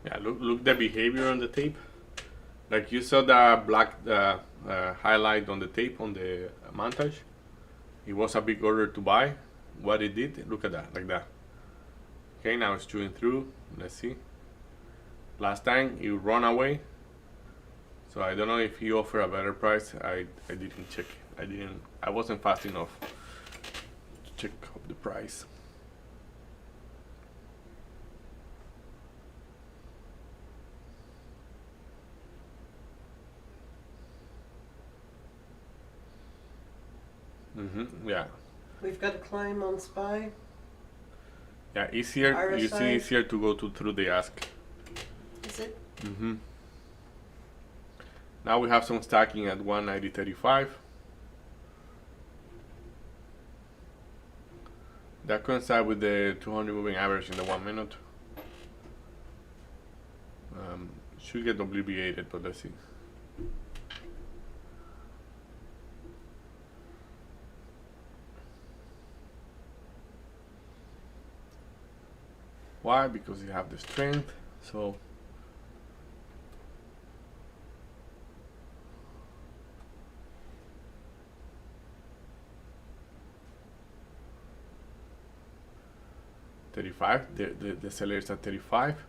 Yeah, look the behavior on the tape. Like you saw the black highlight on the tape on the montage. It was a big order to buy. What it did, look at that, like that. Okay, now it's chewing through. Let's see. Last time it run away. So I don't know if he offered a better price. I didn't check. I wasn't fast enough to check up the price. Yeah.
We've got to climb on SPY.
Yeah, easier. You see,
RSI.
easier to go through the ask.
Is it?
Now we have some stacking at 190.35. That coincides with the 200 moving average in the 1 minute. Should get obliterated, but let's see. Why? Because you have the strength. So the seller is at 35.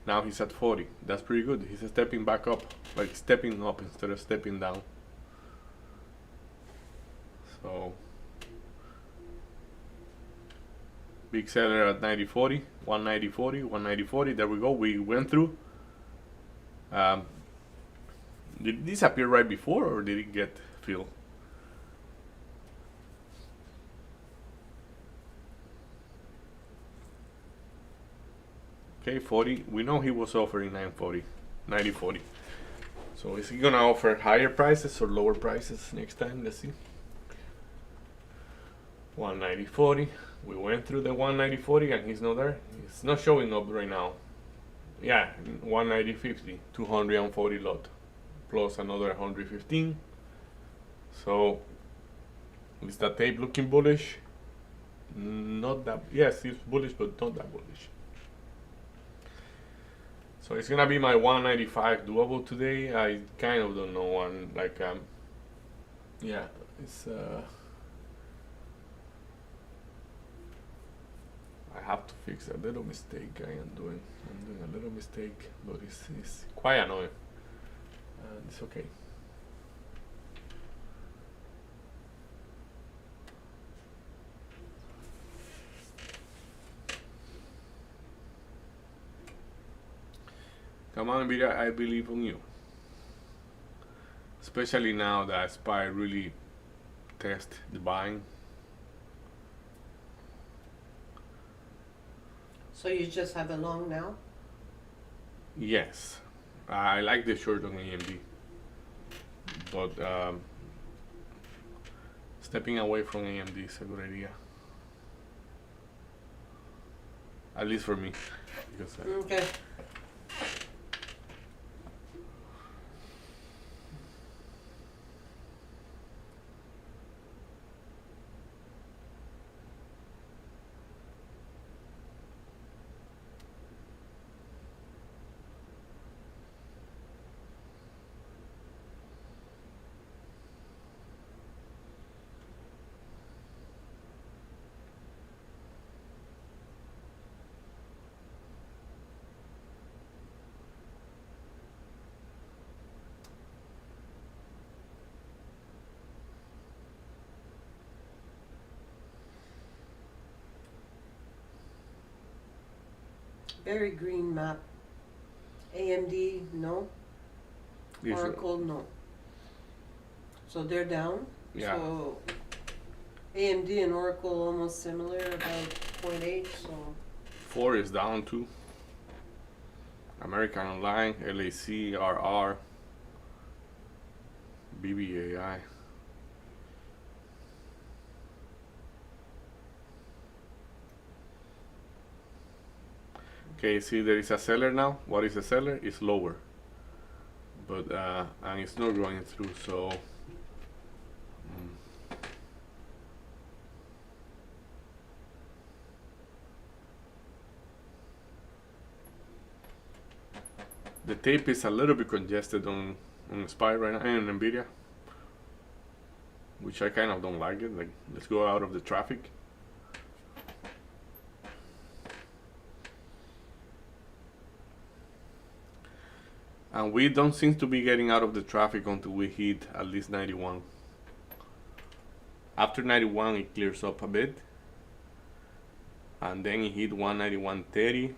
Now he's at 40. That's pretty good. He's stepping back up, like stepping up instead of stepping down. So big seller at 90.40, 190.40, 190.40. There we go. We went through. Did this appear right before, or did it get filled? Okay, 40. We know he was offering 940, 90.40. So is he gonna offer higher prices or lower prices next time? Let's see. 190.40. We went through the 190.40 and he's not there. It's not showing up right now. Yeah, 190.50, 240 lot, plus another 115. So is that tape looking bullish? Not that. Yes, it's bullish, but not that bullish. So it's gonna be my 195 doable today. I kind of don't know one yeah, it's I have to fix a little mistake I'm doing a little mistake, but it's quite annoying. And it's okay. Come on, Nvidia, I believe on you. Especially now that SPY really test the buying.
So you just have a long now?
Yes, I like the short on AMD, but stepping away from AMD is a good idea. At least for me, because
Okay. Very green map. AMD, no.
Yes,
Oracle, no. So they're down.
Yeah.
So AMD and Oracle almost similar, about 0.8. So
4 is down too. American Online, LAC, RR, BBAI. Okay, see there is a seller now. What is a seller? It's lower, but and it's not going through. So The tape is a little bit congested on SPY right now and NVIDIA, which I kind of don't like it. Like, let's go out of the traffic. And we don't seem to be getting out of the traffic until we hit at least 91. After 91, it clears up a bit. And then it hit 191.30.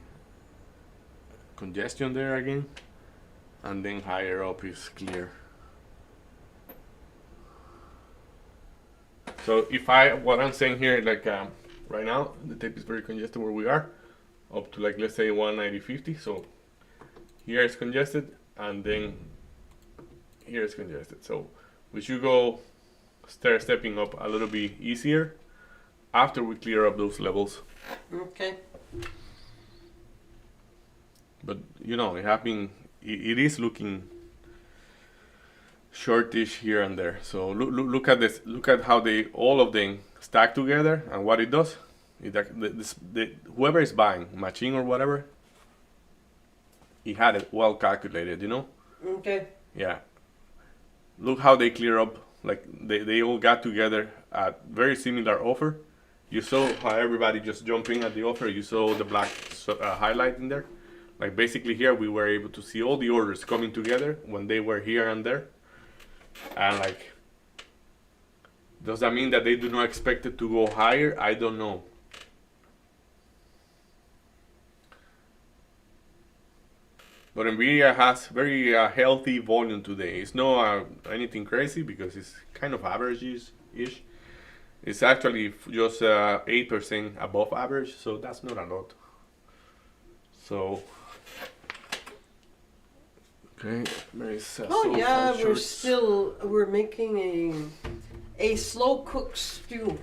Congestion there again. And then higher up is clear. So what I'm saying here, like right now, the tape is very congested where we are. Up to like, let's say 190.50. So here it's congested. And then here it's congested. So we should go start stepping up a little bit easier after we clear up those levels.
Okay.
But you know, it is looking shortish here and there. So look at this. Look at how all of them stack together, and what it does. Whoever is buying, machine or whatever, he had it well calculated, you know?
Okay.
Yeah. Look how they clear up. Like, they all got together at very similar offer. You saw how everybody just jumping at the offer. You saw the black highlight in there. Like, basically here we were able to see all the orders coming together when they were here and there. And like, does that mean that they do not expect it to go higher? I don't know. But NVIDIA has very healthy volume today. It's not anything crazy because it's kind of average-ish. It's actually just 8% above average, so that's not a lot. So, okay, Mary says.
Oh yeah, we're making a slow cooked stew.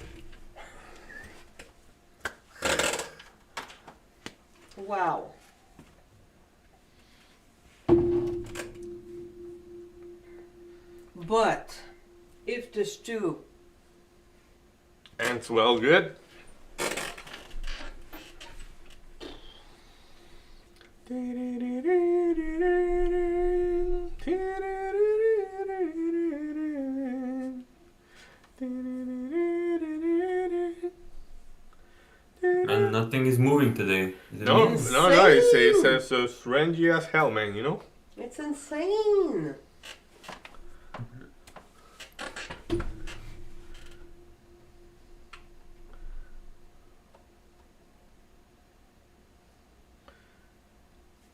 Wow. But if the stew
ends well good.
And nothing is moving today. Is it
No,
me?
no, it's so strange as hell, man, you know?
it's insane.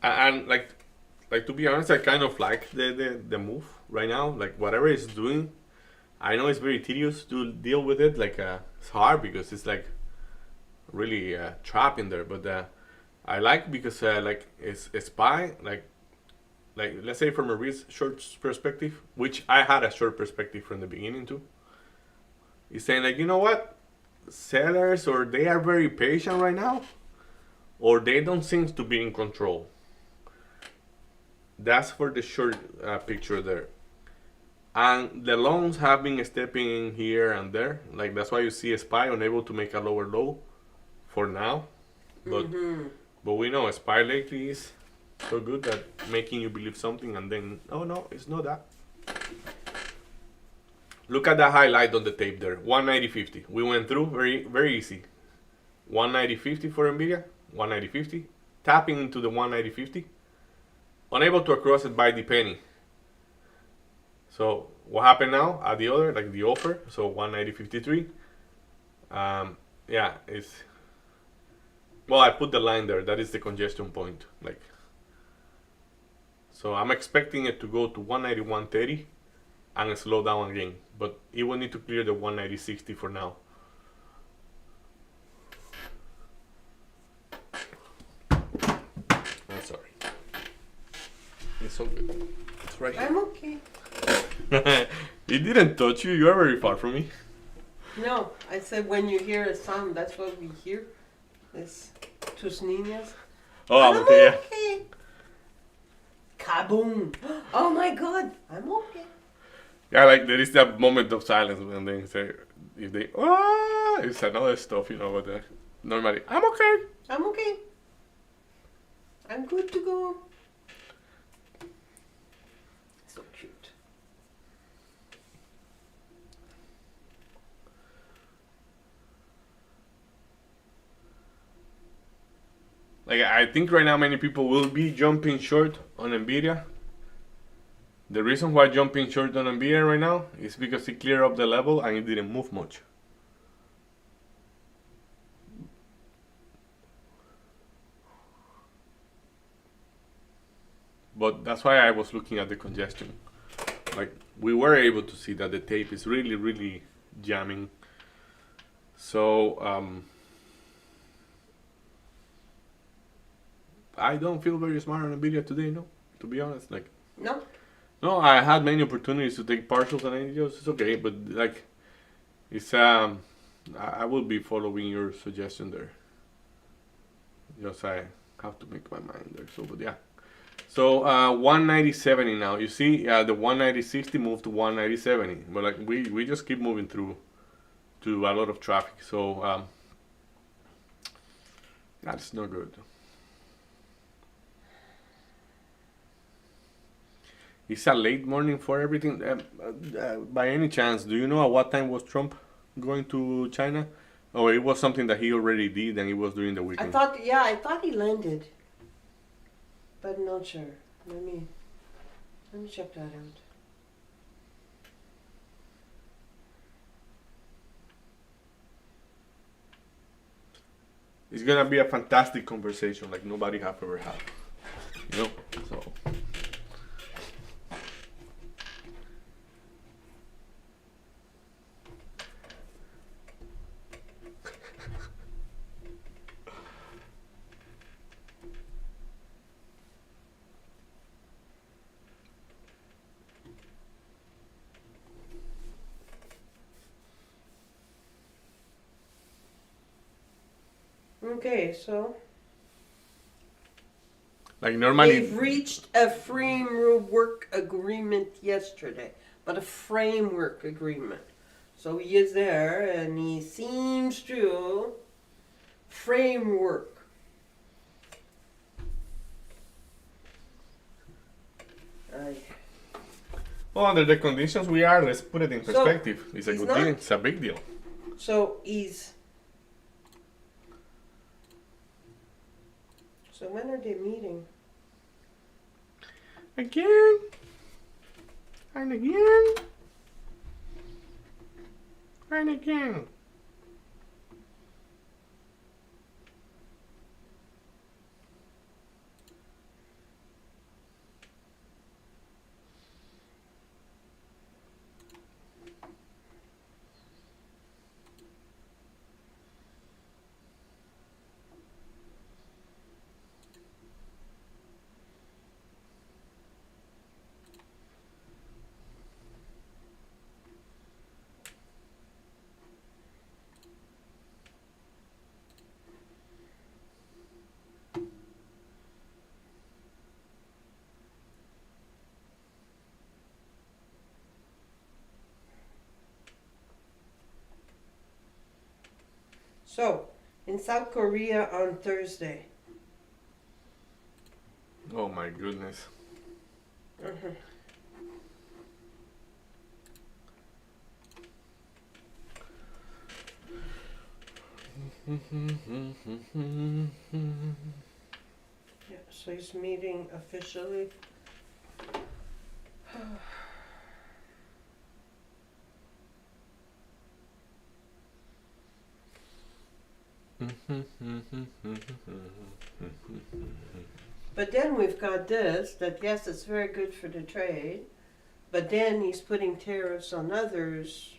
And like to be honest, I kind of like the move right now. Like, whatever it's doing, I know it's very tedious to deal with it. Like, it's hard because it's like really trapped in there. But I like because like it's SPY. Like let's say from a short perspective, which I had a short perspective from the beginning too. It's saying like, you know what, sellers, or they are very patient right now, or they don't seem to be in control. That's for the short picture there. And the longs have been stepping in here and there. Like, that's why you see a SPY unable to make a lower low for now. But we know a SPY lately is so good at making you believe something, and then, oh no, it's not that. Look at the highlight on the tape there, 190.50. We went through very, very easy. 190.50 for NVIDIA, 190.50. Tapping into the 190.50. Unable to cross it by the penny. So what happened now at the other, like the offer? So 190.53. Yeah, it's, well, I put the line there. That is the congestion point. Like, so I'm expecting it to go to 191.30 and slow down again. But it will need to clear the 190.60 for now. I'm sorry. It's so good. It's right here.
I'm okay.
It didn't touch you. You are very far from me.
No, I said when you hear a sound, that's what we hear. It's tus niñas.
Oh, I'm okay. Yeah.
Okay. Kaboom! Oh my God, I'm okay.
Yeah, like there is that moment of silence when they say, if they, it's another stuff, you know, but normally, I'm okay.
I'm okay. I'm good to go.
Like I think right now many people will be jumping short on Nvidia. The reason why jumping short on Nvidia right now is because it cleared up the level and it didn't move much. But that's why I was looking at the congestion. Like we were able to see that the tape is really, really jamming. So I don't feel very smart on Nvidia today, no. To be honest, like
No?
no, I had many opportunities to take partials and NGOs. It's okay, but like it's I will be following your suggestion there. Just I have to make my mind there. So, but yeah. So 190.70 now. You see, the 190.60 moved to 190.70, but like we just keep moving through to a lot of traffic. So that's not good. It's a late morning for everything. By any chance, do you know at what time was Trump going to China? Oh, it was something that he already did, and it was during the
I
weekend.
thought he landed. But I'm not sure. Let me check that out.
It's gonna be a fantastic conversation, like nobody have ever had. You know, so.
Okay, so
Like normally,
they've reached a framework agreement yesterday, but a framework agreement. So he is there, and he seems to framework.
well, under the conditions we are, let's put it in
So,
perspective. It's a
he's
good
not-
deal. It's a big deal.
So he's. So when are they meeting?
Again and again and again.
So, in South Korea on Thursday.
Oh my goodness.
Yeah, so he's meeting officially. But then we've got this, that yes, it's very good for the trade, but then he's putting tariffs on others,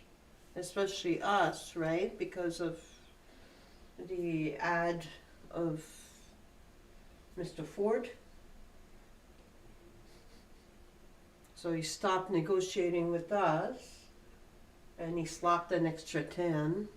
especially us, right? Because of the ad of Mr. Ford. So he stopped negotiating with us, and he slapped an extra 10.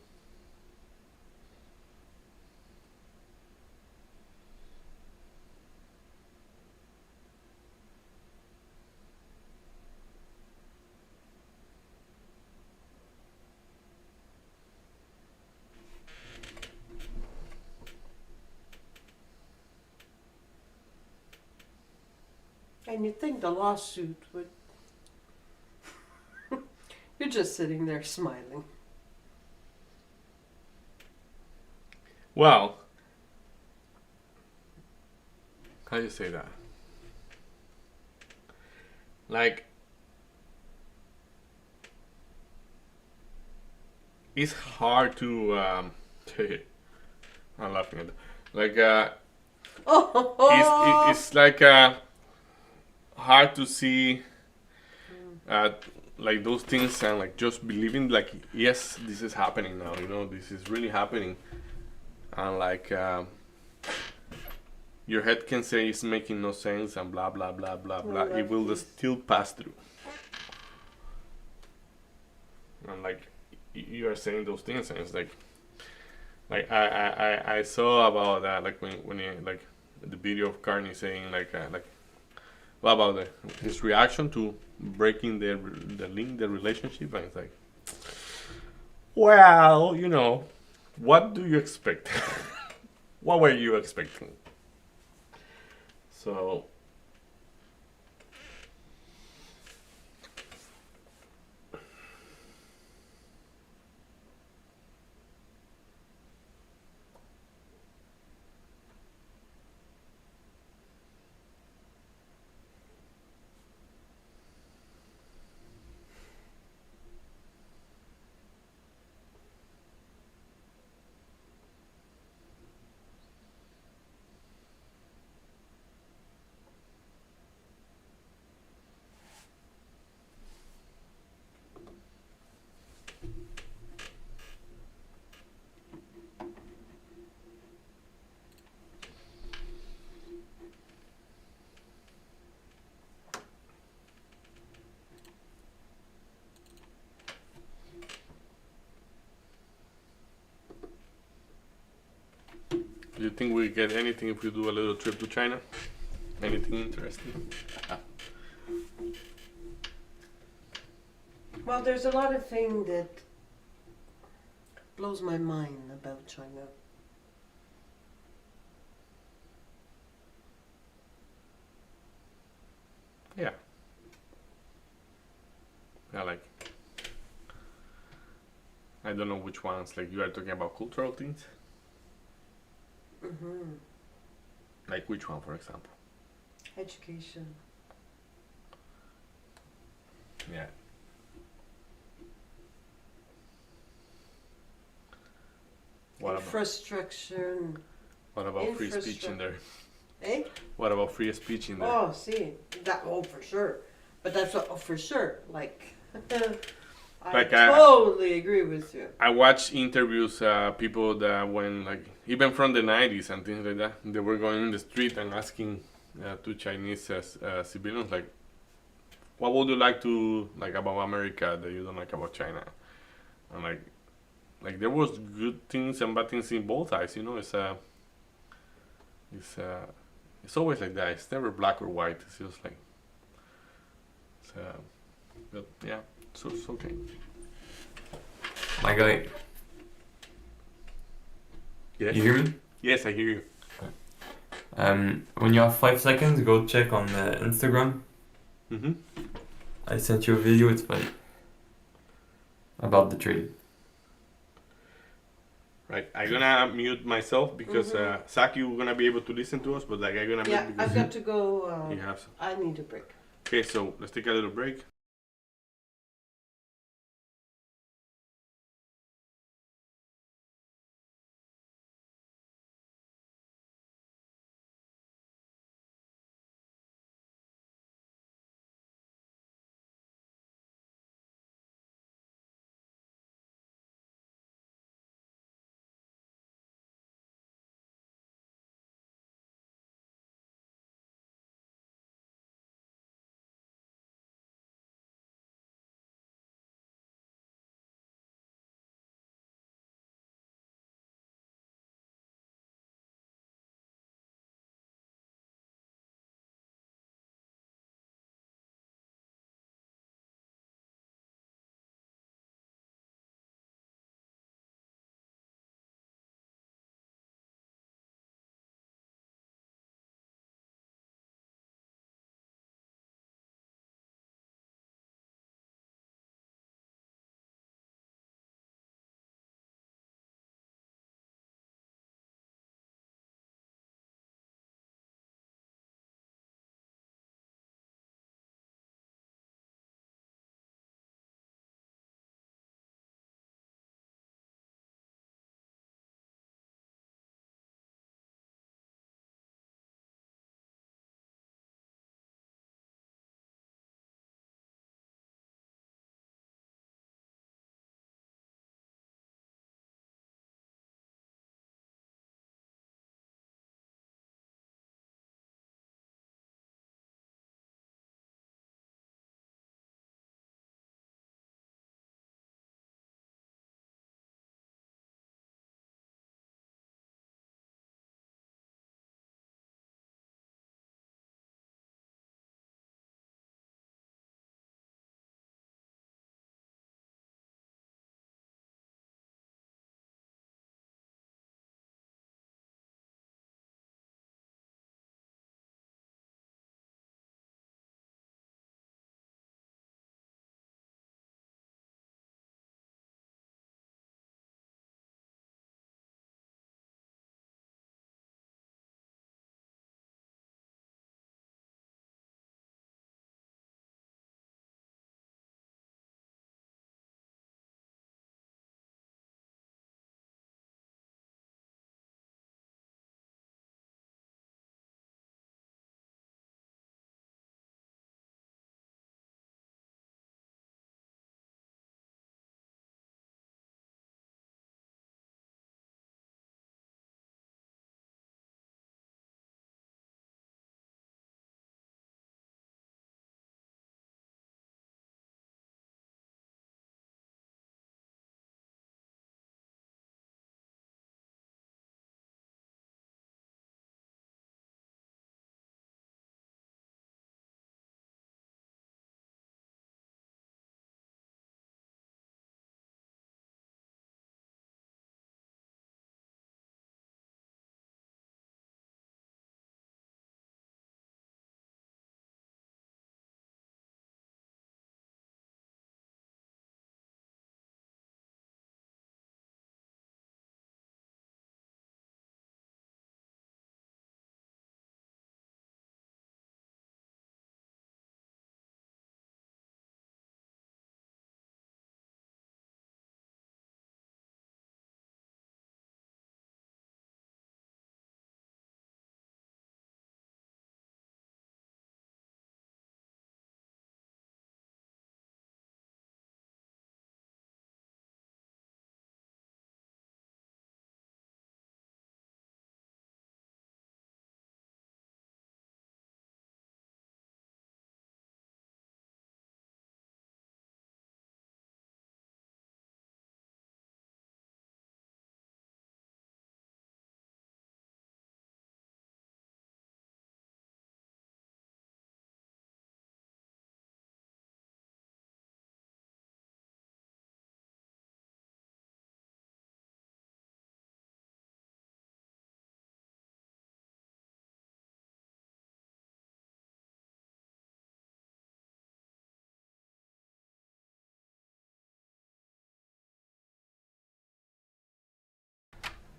And you'd think the lawsuit would. You're just sitting there smiling.
Well, how do you say that? Like, it's hard to I'm laughing at that. Like it's like hard to see uh, like those things and like just believing like yes, this is happening now, you know, this is really happening. And like your head can say it's making no sense and blah blah blah blah blah, it will just still pass through. And like you are saying those things and it's like I saw about that, like when he, like the video of Carney saying like what about his reaction to breaking the link, the relationship, and it's like, well, you know, what do you expect? What were you expecting? So do you think we get anything if we do a little trip to China? Anything interesting?
Well, there's a lot of things that blows my mind about China.
Yeah. Yeah, like I don't know which ones. Like you are talking about cultural things.
Hmm.
Like which one, for example?
Education.
Yeah. What about
Infrastructure.
free speech in there?
Eh?
What about free speech in there?
Oh, see. That, oh, for sure. But that's what, oh, for sure. Like, I
Like,
totally agree with you.
I watched interviews, people that when like even from the 90s and things like that, they were going in the street and asking to Chinese civilians like, what would you like to like about America that you don't like about China? And like there was good things and bad things in both sides. You know, it's always like that. It's never black or white. It's just like but yeah, so it's okay.
My guy,
Yes.
you hear me?
Yes, I hear you.
When you have 5 seconds, go check on Instagram.
Mm-hmm.
I sent you a video. It's funny about the trade.
Right, I'm gonna mute myself because Saki, you're gonna be able to listen to us, but like I'm gonna
Yeah,
mute
I've
because
got to go.
you have some.
I need a break.
Okay, so let's take a little break.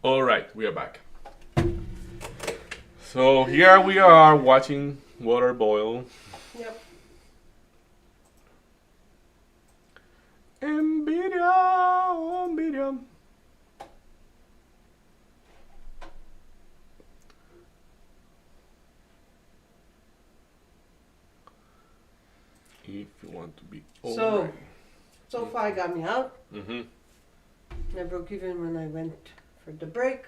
All right, we are back. So here we are watching water boil.
Yep.
Nvidia, Nvidia. If you want to be
So far got me out.
Mm-hmm.
I broke even when I went for the break.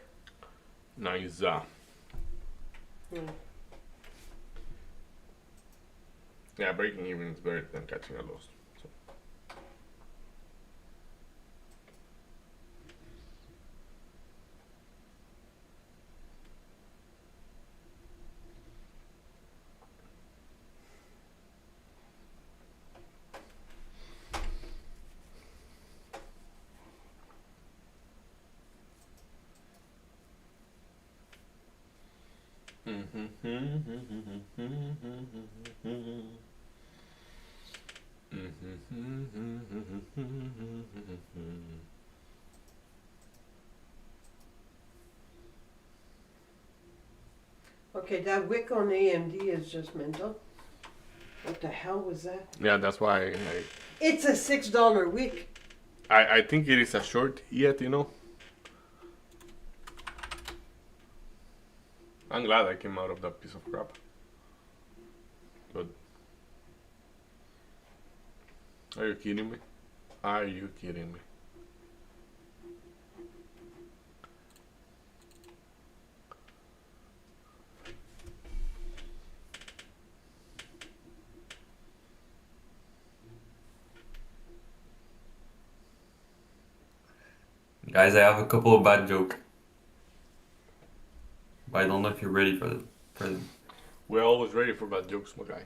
Nice.
Mm.
Yeah, breaking even is better than catching a loss. So.
Okay, that wick on AMD is just mental. What the hell was that?
Yeah, that's why
It's a $6 wick.
I think it is a short yet, you know. I'm glad I came out of that piece of crap. Good. Are you kidding me? Are you kidding me?
Guys, I have a couple of bad jokes. But I don't know if you're ready for them.
We're always ready for bad jokes, my guy.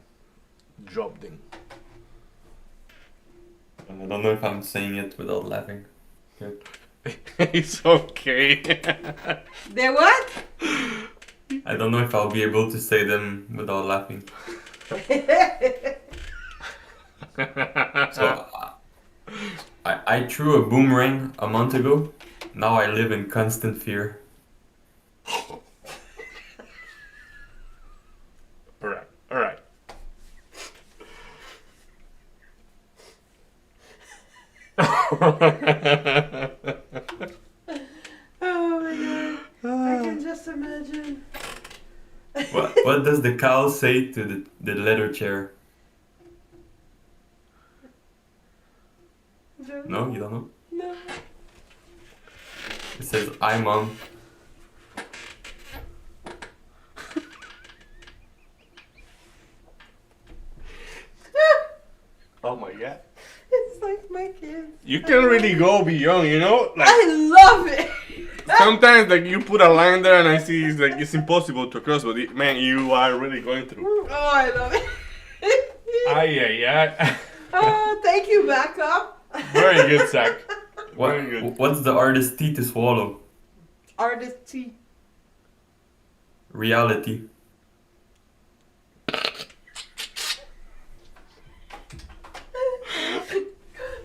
Drop them.
And I don't know if I'm saying it without laughing. Okay.
It's okay.
They what?
I don't know if I'll be able to say them without laughing. So I threw a boomerang a month ago. Now I live in constant fear.
Alright, alright.
Oh my god. I can just imagine.
What does the cow say to the leather chair? No, you don't know?
No.
It says, "Hi, Mom."
Oh my god.
It's like my kids.
You can really go beyond, you know? Like
I love it.
sometimes like you put a line there and I see it's like it's impossible to cross, but man, you are really going through.
Oh, I love it.
Ay, ay.
Oh, thank you, backup.
Very good, Zach. Very good.
What's the hardest tea to swallow?
Artistry.
Reality.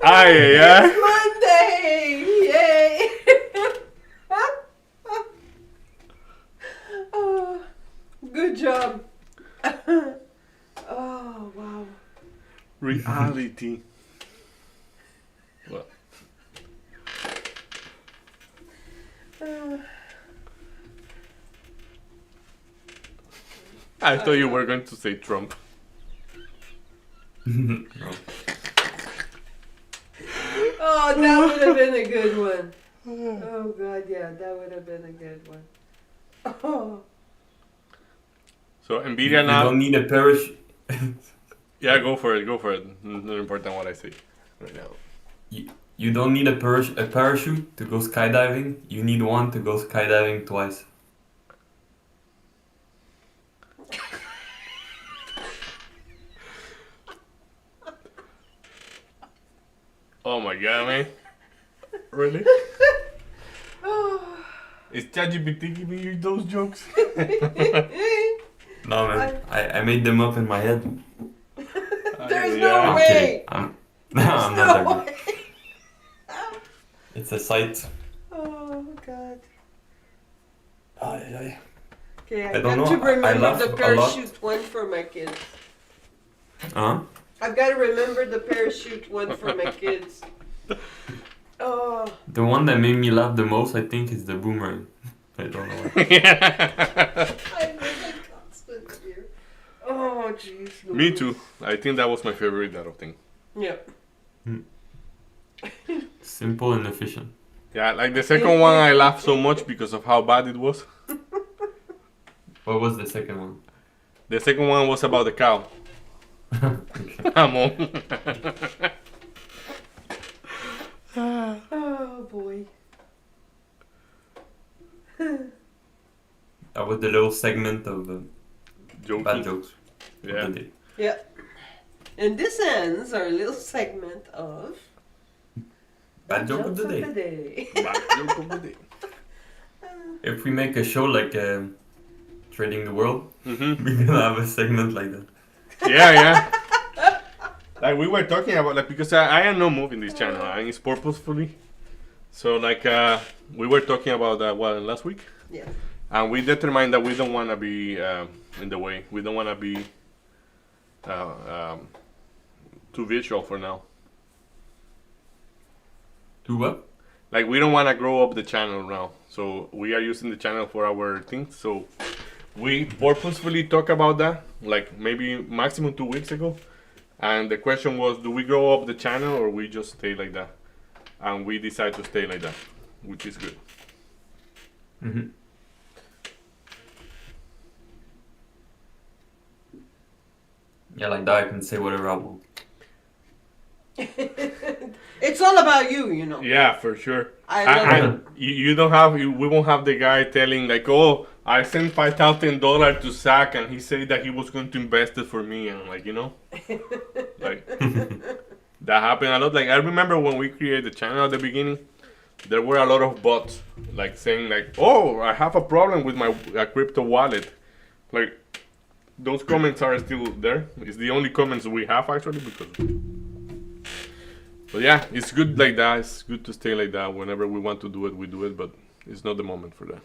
Ay, ay.
Monday! Yay! Oh, good job. Oh, wow.
Reality. Well,
Uh,
I thought you were going to say Trump.
No.
oh, that would have been a good one. Oh, God, yeah, that would have been a good one. Oh,
So
You
Nvidia now.
don't need a parachute.
Yeah, go for it. Go for it. Not important what I say right now.
You don't need a parachute to go skydiving. You need one to go skydiving twice.
Oh my god, man. Really?
oh.
Is ChatGPT giving you those jokes?
No, man. I made them up in my head.
There's
Ay,
no
ay.
I'm
way.
kidding. No, I'm not that
No
good.
way.
It's a site.
Oh, God. Okay,
I
I've
don't
got
know,
to
I
remember
laugh
the
a lot.
parachute one for my kids.
Huh?
I've got to remember the parachute one for my kids. Oh,
The one that made me laugh the most, I think, is the boomerang. I don't know why.
I make a constant here. Oh, jeez.
Me too. I think that was my favorite out of thing.
Yeah.
Simple and efficient.
Yeah, like the second one, I laughed so much because of how bad it was.
What was the second one?
The second one was about the cow.
Okay.
Come on.
Oh, boy.
That was the little segment of
Joking.
bad jokes
Yeah.
of the day.
Yeah. And this ends our little segment of
Bad joke of
Jokes
the day.
day.
Bad joke of the day.
If we make a show like Trading the World,
Mm-hmm.
we can have a segment like that.
Yeah, yeah. Like we were talking about, like, because I am not moving this channel, and it's purposefully. So like we were talking about that last week,
Yeah.
and we determined that we don't want to be in the way. We don't want to be too visual for now.
Do what?
Like we don't want to grow up the channel now. So we are using the channel for our things. So we purposefully talk about that, like maybe maximum 2 weeks ago. And the question was, do we grow up the channel or we just stay like that? And we decide to stay like that, which is good.
Mm-hmm. Yeah, like that I can say whatever I want.
It's all about you, you know.
Yeah, for sure.
I love
And
it.
you don't have, we won't have the guy telling like, oh, I sent $5,000 to Zach and he said that he was going to invest it for me, and like, you know, like that happened a lot. Like I remember when we created the channel at the beginning, there were a lot of bots like saying like, oh, I have a problem with my crypto wallet. Like those comments are still there. It's the only comments we have actually, because. But yeah, it's good like that. It's good to stay like that. Whenever we want to do it, we do it. But it's not the moment for that.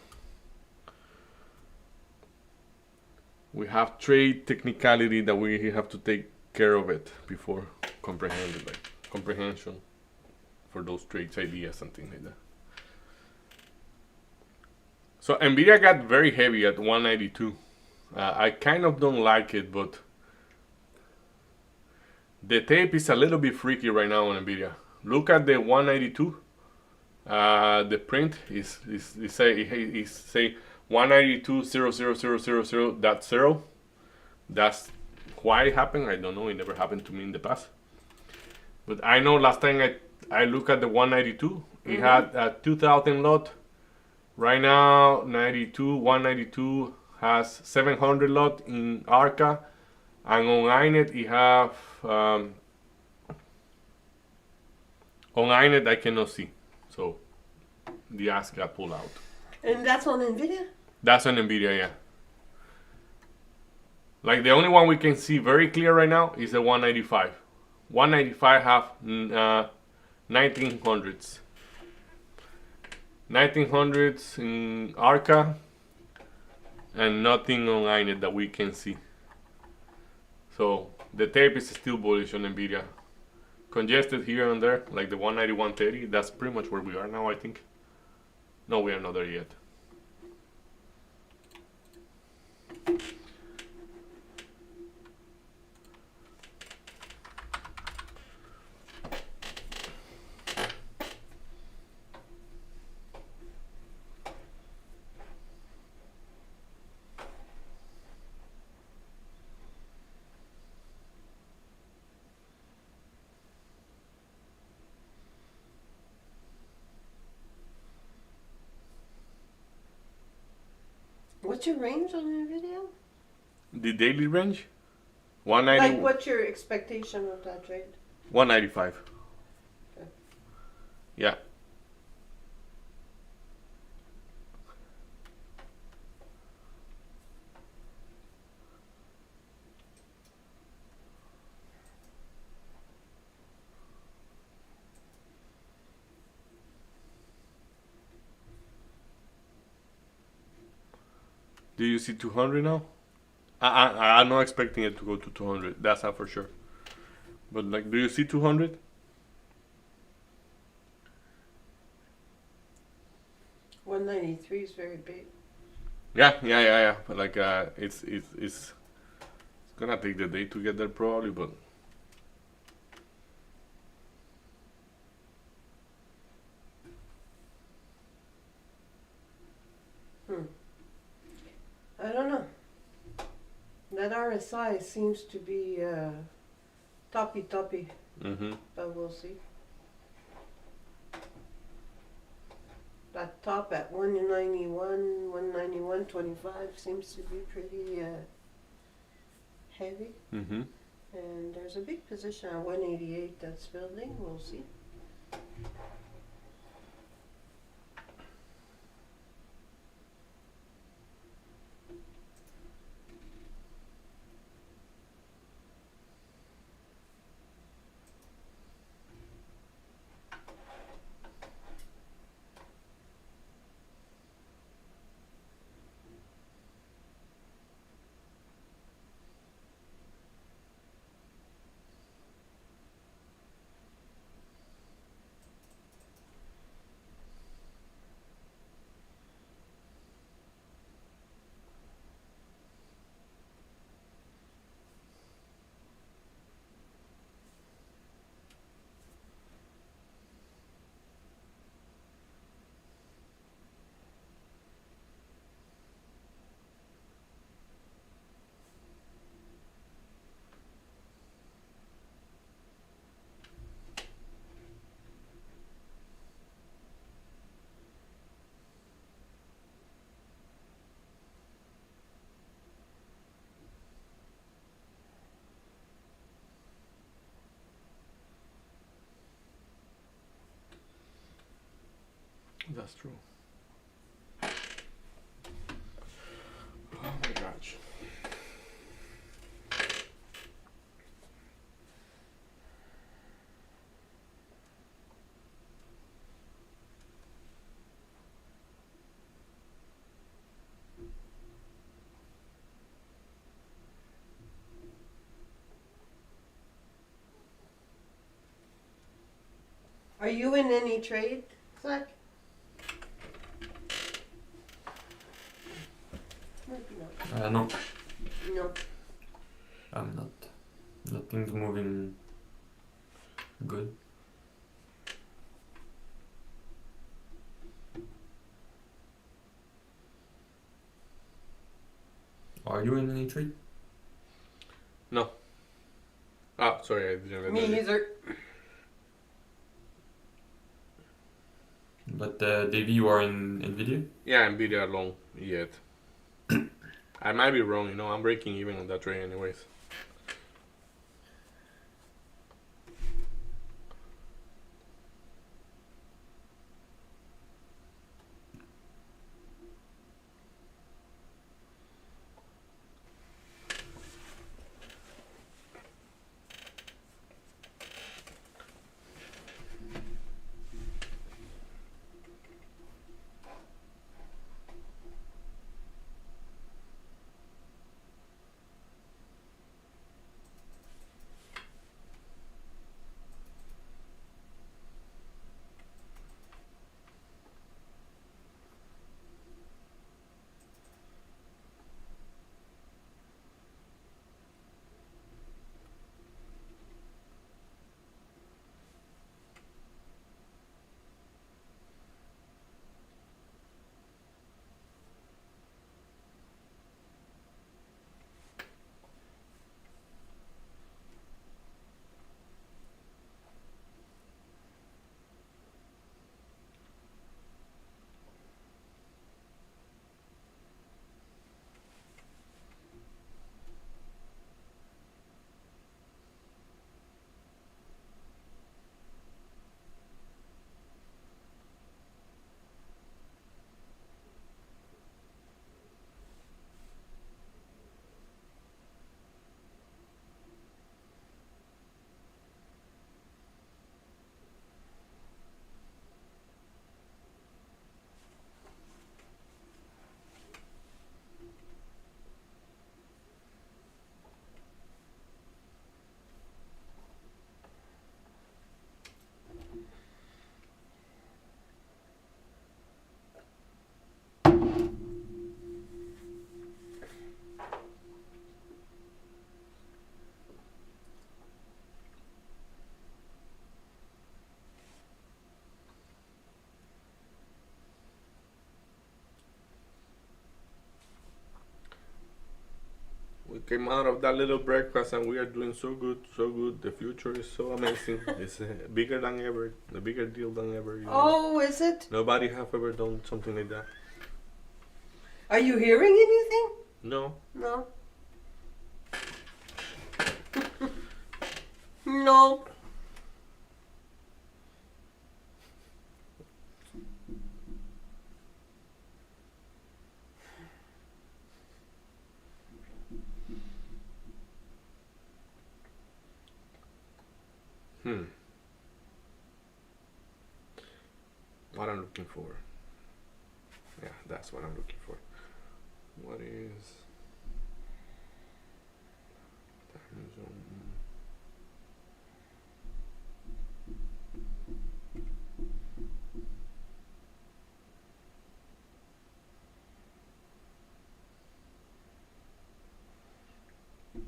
We have trade technicality that we have to take care of it before comprehension for those trades ideas and things like that. So Nvidia got very heavy at 192. I kind of don't like it, but the tape is a little bit freaky right now on Nvidia. Look at the 192. The print is say 192.00000.0. That's why it happened. I don't know. It never happened to me in the past. But I know last time I look at the 192, it had a 2,000 lot. Right now, 192 has 700 lot in Arca, and on INET it have on INET I cannot see, so the ask got pulled out.
And that's on NVIDIA?
That's on Nvidia, yeah. Like the only one we can see very clear right now is the 195. 195 have 1900s. 1900s in Arca, and nothing on INET that we can see. So the tape is still bullish on Nvidia. Congested here and there, like the 190, 130. That's pretty much where we are now, I think. No, we are not there yet.
What's your range on NVIDIA?
The daily range? 190,
Like, what's your expectation of that trade?
195.
Okay.
Yeah. Do you see 200 now? I'm not expecting it to go to 200. That's not for sure. But like, do you see 200?
$193 is very big.
Yeah. But like, it's gonna take the day to get there probably, but.
I don't know. That RSI seems to be toppy,
Mm-hmm.
but we'll see. That top at 191.25 seems to be pretty heavy.
Mm-hmm.
And there's a big position at 188 that's building. We'll see.
That's true. Oh my gosh.
Are you in any trade, Zach? Maybe not.
No,
No.
I'm not. Nothing's moving good. Are you in any trade?
No. Ah, sorry, I didn't.
Me either.
But Davey, you are in Nvidia?
Yeah, Nvidia long yet. I might be wrong, I'm breaking even on that trade anyways. We came out of that little breakfast and we are doing so good, so good. The future is so amazing. It's bigger than ever, a bigger deal than ever. You know?
Oh, is it?
Nobody have ever done something like that.
Are you hearing anything?
No.
No. No.
What I'm looking for. Yeah, that's what I'm looking for. What is time zone?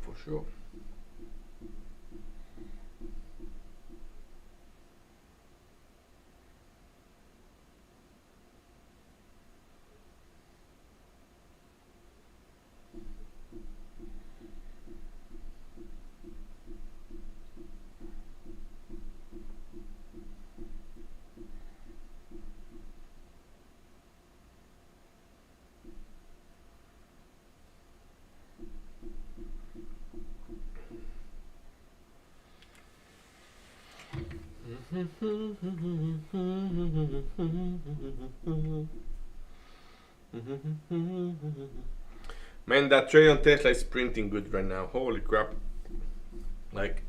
For sure. Man, that trade on Tesla is printing good right now. Holy crap. Like,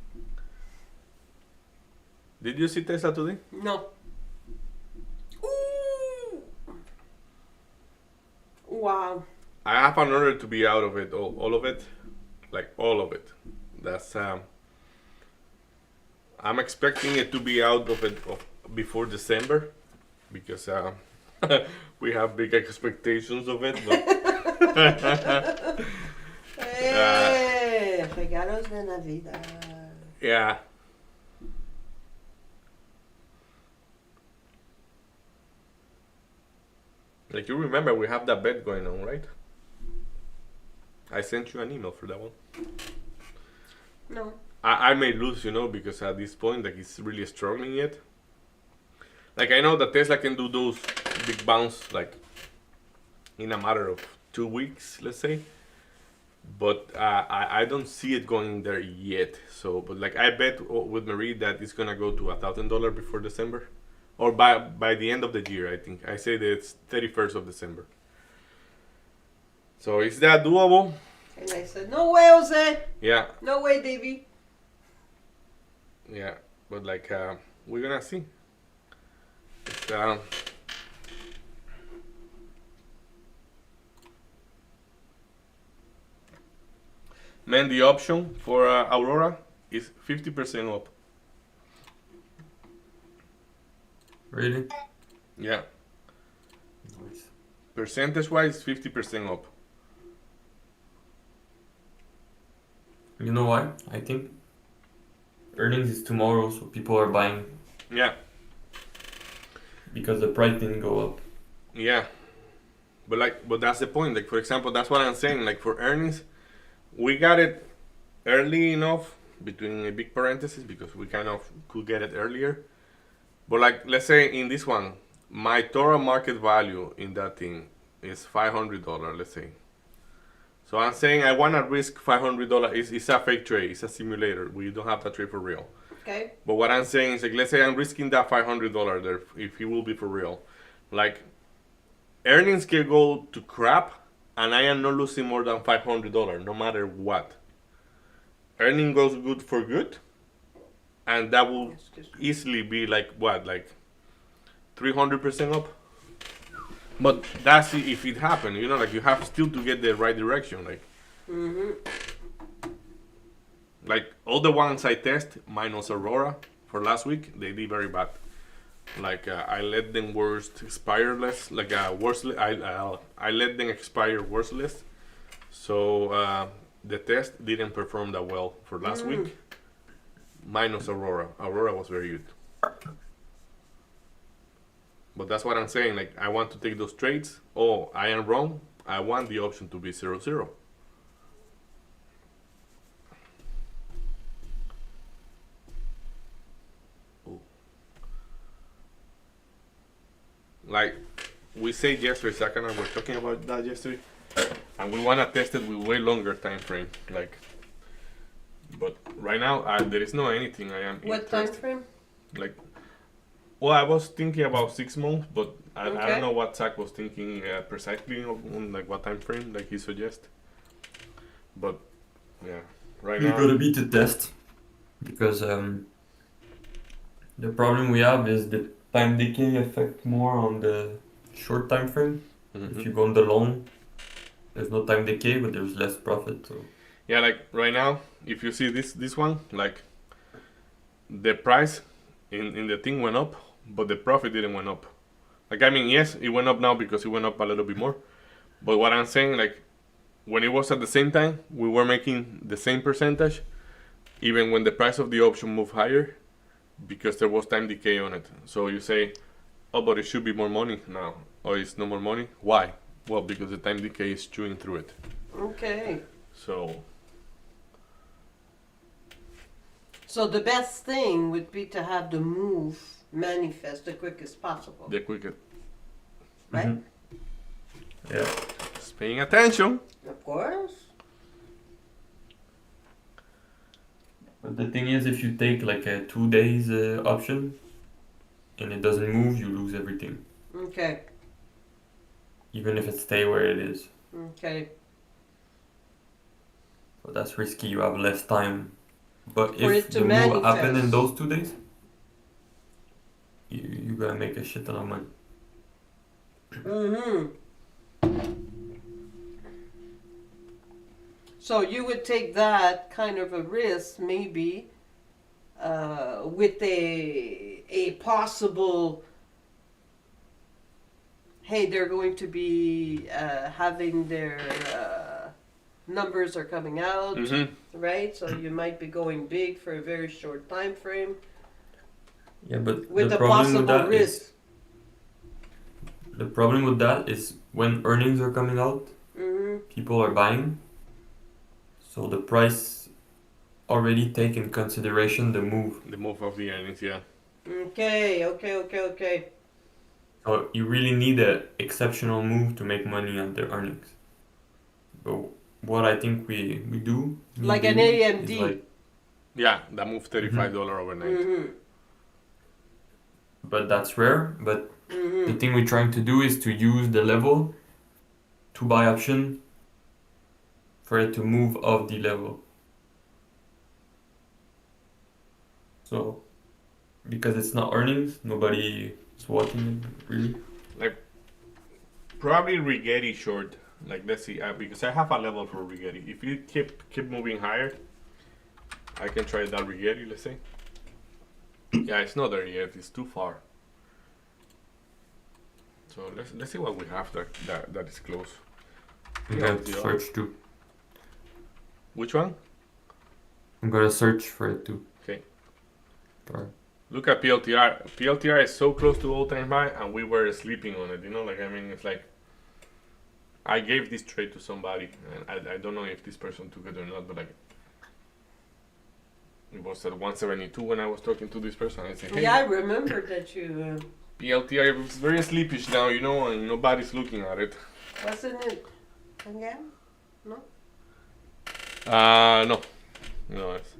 did you see Tesla today?
No. Ooh. Wow.
I have an order to be out of it, all of it. Like, all of it. That's, I'm expecting it to be out of it before December. Because, we have big expectations of it, but
Hey, regalos de Navidad.
yeah. Like, you remember we have that bet going on, right? I sent you an email for that one.
No.
I may lose, you know, because at this point, like, it's really struggling yet. Like, I know that Tesla can do those big bounce, like, in a matter of 2 weeks, let's say. But I don't see it going there yet. So, but like, I bet with Marie that it's gonna go to $1,000 before December, or by the end of the year. I think I say that it's 31st of December. So is that doable?
And I said, no way, Jose.
Yeah,
No way, Davey.
yeah. But like, we're gonna see. It's, man, the option for Aurora is 50% up.
Really?
Yeah,
Nice.
percentage-wise, 50% up.
You know why? I think earnings is tomorrow, so people are buying
Yeah,
because the price didn't go up.
yeah. But like, but that's the point. Like, for example, that's what I'm saying. Like, for earnings, we got it early enough, between a big parentheses, because we kind of could get it earlier. But like, let's say in this one, my total market value in that thing is $500. Let's say. So I'm saying I wanna risk $500. It's a fake trade. It's a simulator. We don't have that trade for real.
Okay.
But what I'm saying is, like, let's say I'm risking that $500 there, if it will be for real. Like, earnings can go to crap, and I am not losing more than $500, no matter what. Earning goes good for good, and that will
Yes, just-
easily be like what, like 300% up. But that's if it happened, you know, like, you have still to get the right direction, like. Like, all the ones I test, minus Aurora for last week, they did very bad. Like, I let them expire less, like, worthless. I let them expire worthless. So the test didn't perform that well for last week. Minus Aurora. Aurora was very good. But that's what I'm saying. Like, I want to take those trades. Oh, I am wrong. I want the option to be 0-0. said yesterday, Zach and I were talking about that yesterday, and we wanna test it with way longer time frame, like. But right now, there is no anything I am
What time
interested.
frame?
Like, well, I was thinking about 6 months, but I
Okay.
don't know what Zach was thinking precisely on like what time frame like he suggests. But yeah, right
You
now.
gotta be to test because the problem we have is the time decay affect more on the short time frame.
Mhm.
If you go on the long, there's no time decay, but there's less profit. So
Yeah, like right now, if you see this one, like the price in the thing went up, but the profit didn't went up. Like I mean, yes, it went up now because it went up a little bit more. But what I'm saying, like when it was at the same time, we were making the same percentage, even when the price of the option moved higher, because there was time decay on it. So you say, oh, but it should be more money now, or it's no more money. Why? Well, because the time decay is chewing through it.
Okay.
So
So the best thing would be to have the move manifest the quickest possible,
the quicker,
right?
Mhm. Yeah.
just paying attention.
Of course.
But the thing is, if you take like a 2 days option and it doesn't move, you lose everything,
Okay.
even if it stay where it is.
Okay.
So that's risky. You have less time. But
For
if
it to
the move happen in
manifest.
those 2 days, you gotta make a shit ton of money.
Mm-hmm. So you would take that kind of a risk, maybe, with a possible. Hey, they're going to be having their numbers are coming out, right? So you might be going big for a very short time frame
Yeah, but
with
the
a
problem with
possible
that
risk.
is the problem with that is when earnings are coming out,
Mm-hmm.
people are buying. So the price already take in consideration the move.
The move of the earnings, yeah.
Okay.
So you really need an exceptional move to make money on the earnings. But what I think we do, me
Like an
Davey,
AMD.
is like,
Yeah, that moved $35 overnight.
Mm-hmm.
but that's rare. But the
Mm-hmm.
thing we're trying to do is to use the level to buy option for it to move off the level. So because it's not earnings, nobody is watching it really.
Probably Rigetti short. Like let's see, because I have a level for Rigetti. If you keep moving higher, I can try that Rigetti. Let's say. Yeah, it's not there yet. It's too far. So let's see what we have that is close.
I'm
Yeah,
gonna
yeah.
search too.
Which one?
I'm gonna search for it too.
Okay.
Alright.
Look at PLTR. PLTR is so close to all-time high, and we were sleeping on it. You know, like I mean, it's like I gave this trade to somebody, and I don't know if this person took it or not, but like it was at 172 when I was talking to this person. I said, hey,
Yeah, I remember that you
PLTR is very sleepish now, you know, and nobody's looking at it.
wasn't it again?
No, it's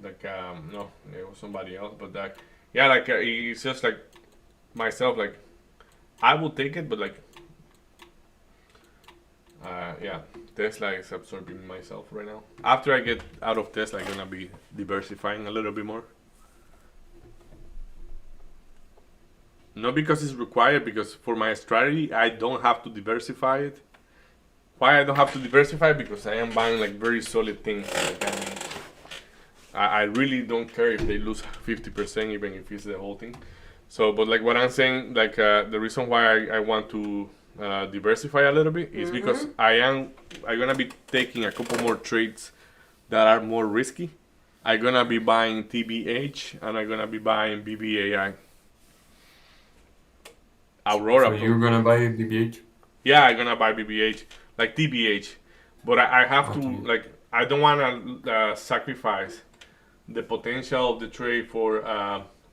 like no, it was somebody else, but like yeah, like it's just like myself, like I would take it, but like yeah, Tesla is absorbing myself right now. After I get out of Tesla, I'm gonna be diversifying a little bit more. Not because it's required, because for my strategy, I don't have to diversify it. Why I don't have to diversify? Because I am buying like very solid things. Like, I mean, I really don't care if they lose 50%, even if it's the whole thing. So, but like what I'm saying, like the reason why I want to diversify a little bit is because I'm gonna be taking a couple more trades that are more risky. I'm gonna be buying TBH and I'm gonna be buying BBAI. Aurora.
So you're gonna buy BBH?
Yeah, I'm gonna buy BBH, like TBH, but I have to
Okay.
like I don't wanna sacrifice the potential of the trade for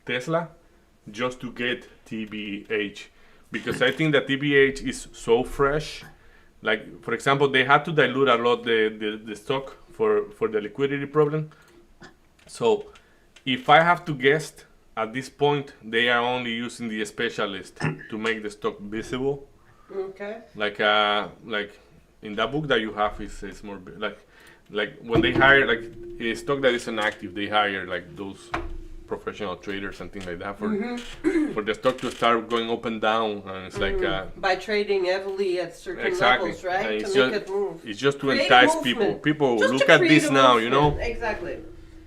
Tesla just to get TBH, because I think that TBH is so fresh. Like for example, they had to dilute a lot the stock for the liquidity problem. So if I have to guess, at this point they are only using the specialist to make the stock visible.
Okay.
Like in that book that you have is more like when they hire like a stock that is inactive, they hire like those professional traders and things like that for the stock to start going up and down, and it's like
By trading heavily at certain
exactly.
levels, right?
And
To
it's
make
just
it move.
it's just to
Create
entice
movement.
people.
Just
Look
to
at
create
this
a
now, you know.
movement. Exactly.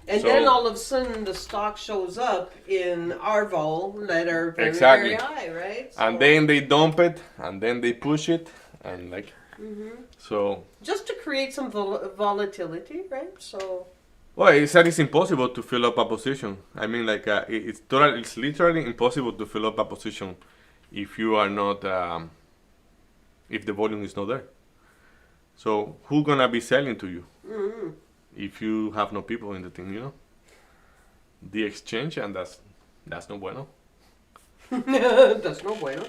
And
So-
then all of a sudden the stock shows up in Arval that are very,
Exactly.
very high, right?
And
So-
then they dump it, and then they push it, and like so.
just to create some volatility, right? So
Well, it's that it's impossible to fill up a position. I mean, like it's literally impossible to fill up a position if you are not if the volume is not there. So who gonna be selling to you if you have no people in the thing? You know, the exchange, and that's no bueno.
that's no bueno.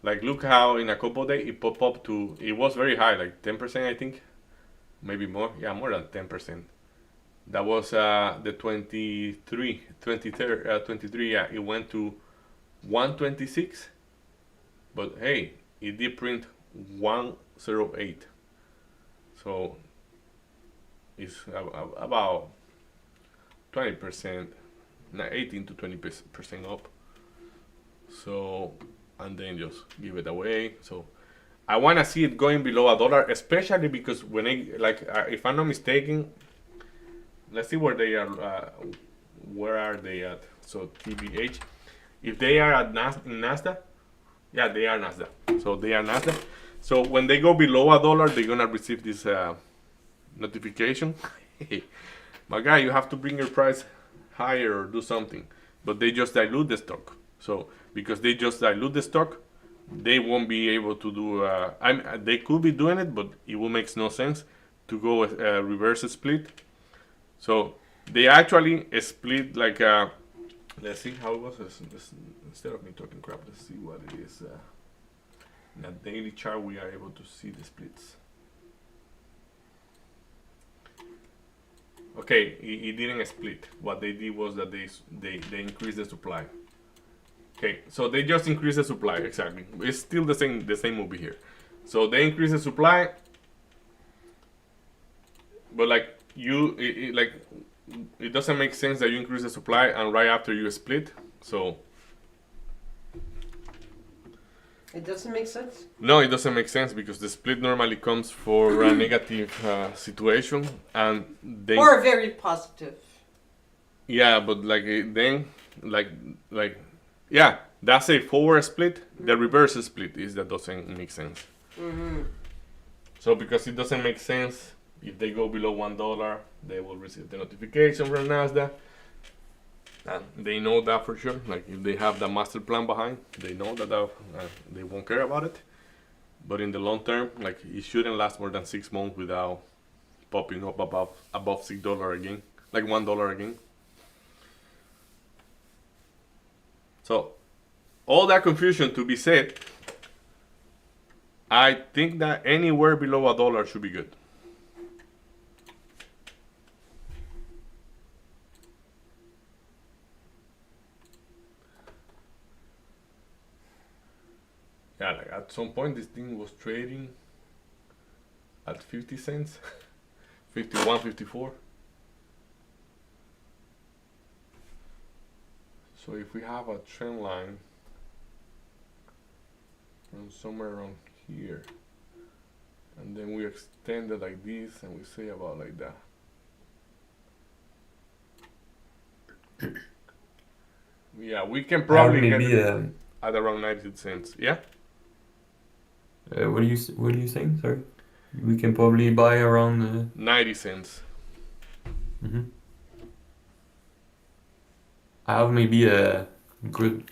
Like look how in a couple of days it popped up to it was very high, like 10%, I think, maybe more. Yeah, more than 10%. That was the 23. Yeah, it went to 126, but hey, it did print 108. So it's about 20%, 18 to 20% up. So and then just give it away. So I want to see it going below $1, especially because when if I'm not mistaken. Let's see where they are. Where are they at? So TBH, if they are at in Nasdaq, yeah, they are Nasdaq. So they are Nasdaq. So when they go below $1, they're gonna receive this notification. Hey, my guy, you have to bring your price higher or do something. But they just dilute the stock. So because they just dilute the stock, they won't be able to do. They could be doing it, but it will make no sense to go reverse split. So they actually split like let's see how it was. Instead of me talking crap, let's see what it is. In a daily chart, we are able to see the splits. Okay, it didn't split. What they did was that they increased the supply. Okay, so they just increased the supply, exactly. It's still the same movie here. So they increase the supply, but like it doesn't make sense that you increase the supply and right after you split. So
It doesn't make sense.
no, it doesn't make sense because the split normally comes for a negative situation, and they
Or very positive.
yeah, but then yeah, that's a forward split. The reverse split is that doesn't make sense. So because it doesn't make sense, if they go below $1, they will receive the notification from Nasdaq, and they know that for sure. Like if they have the master plan behind, they know that they won't care about it. But in the long term, like it shouldn't last more than 6 months without popping up above $6 again, like $1 again. So all that confusion to be said, I think that anywhere below $1 should be good. Yeah, like at some point this thing was trading at 50 cents, 51, 54. So if we have a trend line from somewhere around here, and then we extend it like this, and we say about like that. Yeah, we can probably
maybe
get it at around 90 cents. Yeah.
what are you saying? Sorry, we can probably buy around.
90 cents.
I have maybe a good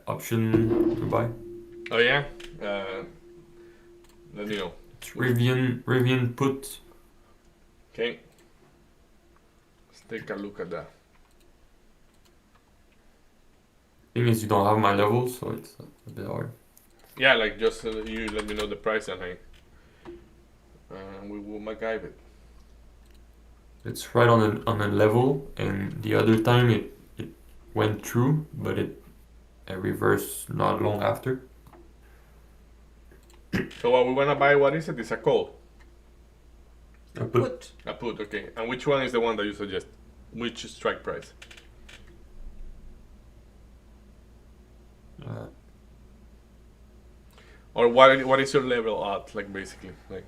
option to buy.
Oh yeah. Let me know.
It's Rivian put.
Okay. Let's take a look at that.
Thing is, you don't have my level, so it's a bit hard.
Yeah, like just you let me know the price and we will MacGyver it.
It's right on a level, and the other time it went through, but it reversed not long after.
So what we wanna buy, what is it? It's a call.
I put
Put.
A put, okay. And which one is the one that you suggest? Which strike price?
uh,
Or what is your level at, like basically? Like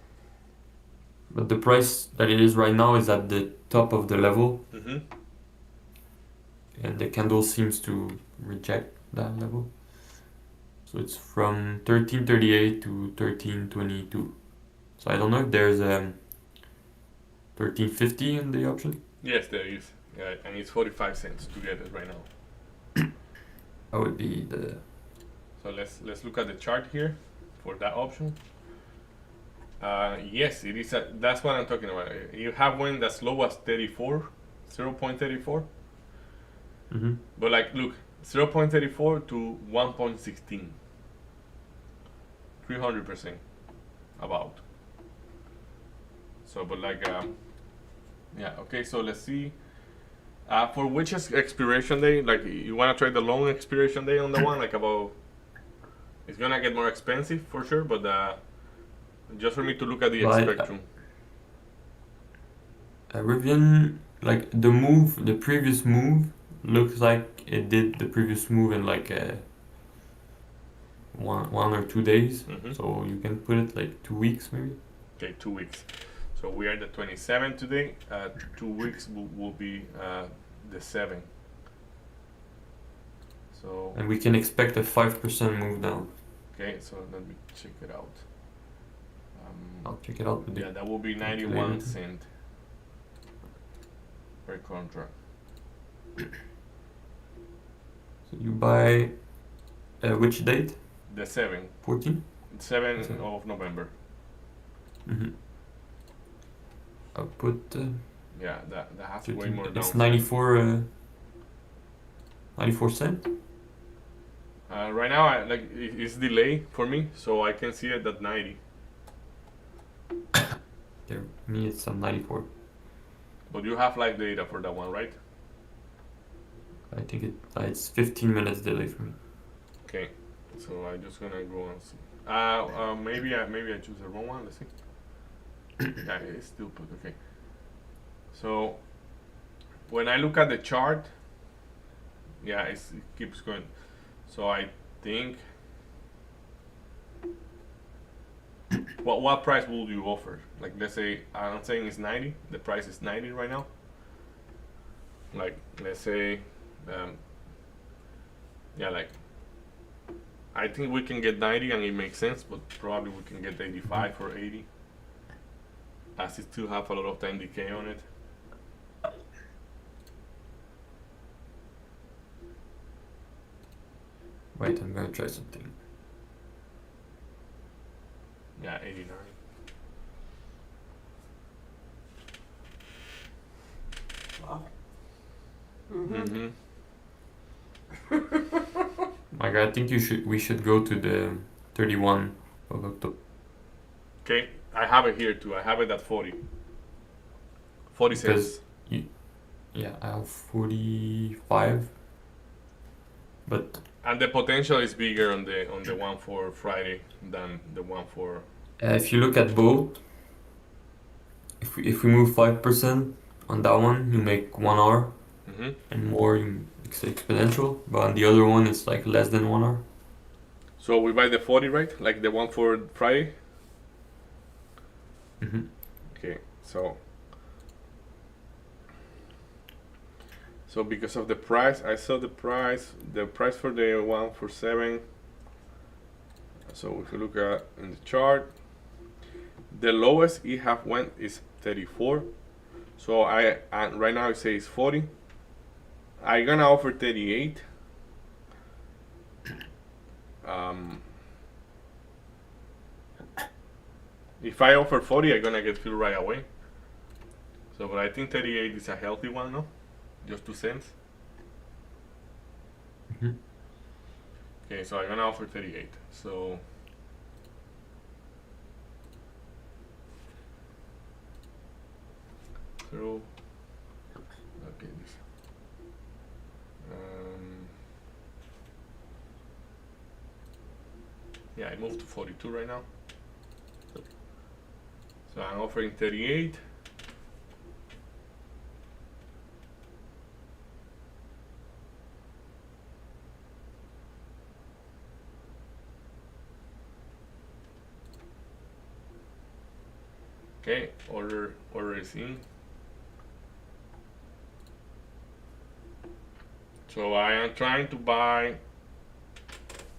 but the price that it is right now is at the top of the level,
mm-hmm.
and the candle seems to reject that level. So it's from 1338 to 1322. So I don't know if there's 1350 in the option.
Yes, there is. Yeah, and it's 45 cents to get it right now.
That would be the
So let's look at the chart here for that option. Yes, it is. That's what I'm talking about. You have one that's low as 34, 0.34. But like, look, 0.34 to 1.16. 300% about. So, but like, yeah, okay, so let's see. For which is expiration day? Like, you want to try the long expiration day on the one? Like, about. It's gonna get more expensive for sure, but just for me to look at the
Right.
spectrum.
Rivian, like the previous move looks like it did the previous move in like one or 2 days.
Mm-hmm.
So you can put it like 2 weeks maybe.
Okay, 2 weeks. So we are the 27 today. 2 weeks will be the 7. So
And we can expect a 5% move down.
okay, so let me check it out.
I'll check it out with
Yeah,
the
that will be 91
calculator.
cent per contract.
So you buy which date?
The 7
14?
7
Seven.
of November.
Mm-hmm. I'll put
Yeah, that has
13.
way more down.
It's 94 94 cent.
Right now, it's delay for me, so I can see it at 90.
There, me it's 94.
But you have live data for that one, right?
I think it's 15 minutes delay for me.
Okay, so I'm just gonna go and see. Maybe I choose the wrong one. Let's see. Yeah, it's still put. Okay. So when I look at the chart, yeah, it keeps going. So I think. What price would you offer? Like, let's say I'm saying it's 90. The price is 90 right now. Like, let's say, yeah, like, I think we can get 90 and it makes sense, but probably we can get 85 or 80, as it still have a lot of time decay on it.
Wait, I'm gonna try something.
Yeah, 89.
Wow. Mm-hmm.
Mm-hmm.
My God, I think we should go to the 31 of October.
Okay, I have it here too. I have it at 40. 40 cents.
Yeah, I have 45. But
And the potential is bigger on the one for Friday than the one for.
if you look at both, if we move 5% on that one, you make 1 hour,
Mm-hmm.
and more it's exponential. But on the other one, it's like less than 1 hour.
So we buy the 40, right? Like the one for Friday.
Mm-hmm.
Okay, so because of the price, I saw the price for the one for 7. So if you look at in the chart, the lowest it have went is 34. So and right now it says 40. I gonna offer 38. If I offer 40, I'm gonna get filled right away. So, but I think 38 is a healthy one, no? Just 2 cents.
Mm-hmm.
Okay, so I'm gonna offer 38. So zero. Okay, this. Yeah, I moved to 42 right now. So I'm offering 38. Okay, order is in. So I am trying to buy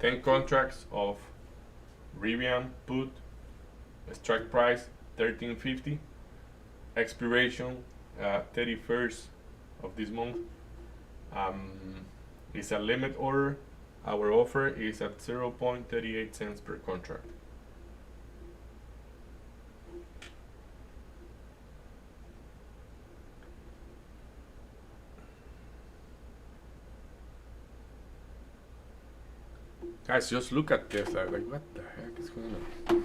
10 contracts of Rivian put, strike price 1350, expiration 31st of this month. It's a limit order. Our offer is at 0.38 cents per contract. Guys, just look at this. Like, what the heck is going on?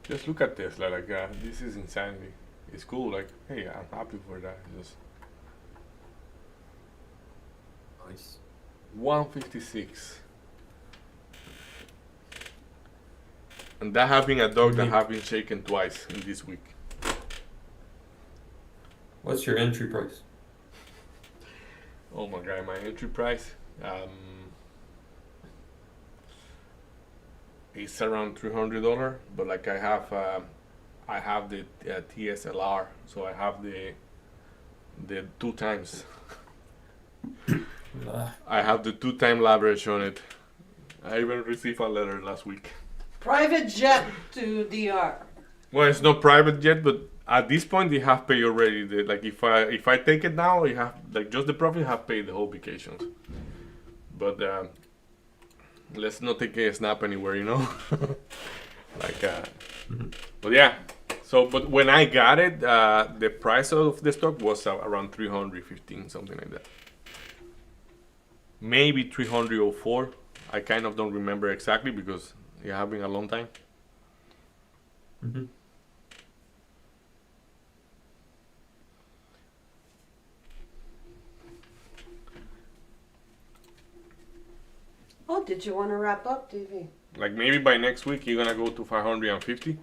Just look at this. This is insanity. It's cool. Like, hey, I'm happy for that. Just
Nice.
156. And that have been a dog that have been shaken twice in this week.
What's your entry price?
Oh my god, my entry price it's around $300, but like I have the TSLR, so I have the 2 times. I have the 2-time leverage on it. I even received a letter last week.
Private jet to DR.
Well, it's not private yet, but at this point they have paid already. Like if I take it now, you have like just the profit have paid the whole vacations. But let's not take a snap anywhere, you know. But yeah. So, but when I got it, the price of the stock was around 315, something like that. Maybe 304. I kind of don't remember exactly because it has been a long time.
Mm-hmm.
Oh, did you want to wrap up, DV?
Like maybe by next week you're gonna go to 550.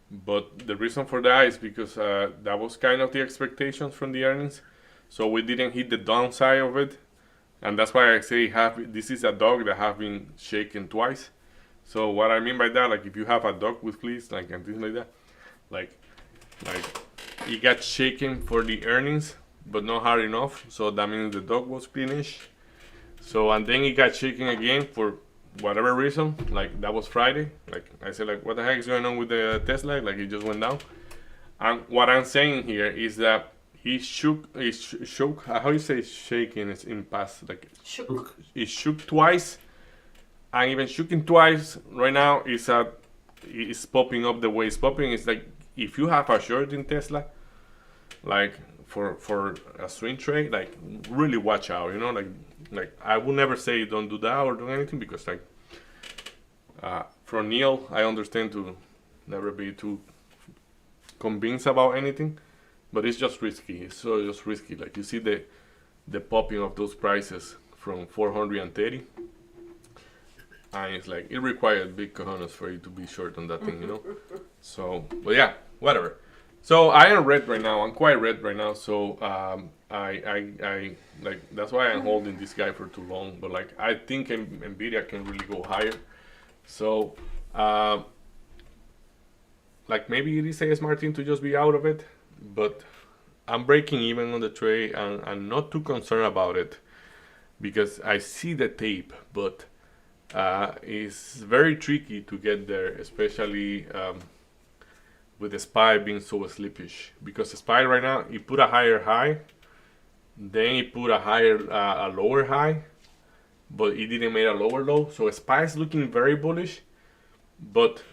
But the reason for that is because that was kind of the expectations from the earnings. So we didn't hit the downside of it. And that's why I say this is a dog that have been shaken twice. So what I mean by that, like if you have a dog with fleas, like and things like that, like it got shaken for the earnings, but not hard enough. So that means the dog was cleanish. So and then it got shaken again for whatever reason. Like that was Friday. Like I said, like what the heck is going on with the Tesla? Like it just went down. And what I'm saying here is that he shook. How you say shaking is in past? Like
Shook.
it shook twice, and even shooking twice right now is popping up the way it's popping. It's like if you have a short in Tesla, like for a swing trade, like really watch out. You know, like I would never say don't do that or do anything because like from Neil, I understand to never be too convinced about anything. But it's just risky. It's so just risky. Like you see the popping of those prices from 430, and it's like it required big cojones for you to be short on that thing, you know. So, but yeah, whatever. So I am red right now. I'm quite red right now. So I like that's why I'm holding this guy for too long. But like I think Nvidia can really go higher. So like maybe it is a smart thing to just be out of it. But I'm breaking even on the trade and I'm not too concerned about it because I see the tape, but it's very tricky to get there, especially with the SPY being so slippish. Because the SPY right now, he put a higher high, then he put a lower high, but he didn't make a lower low. So SPY is looking very bullish, but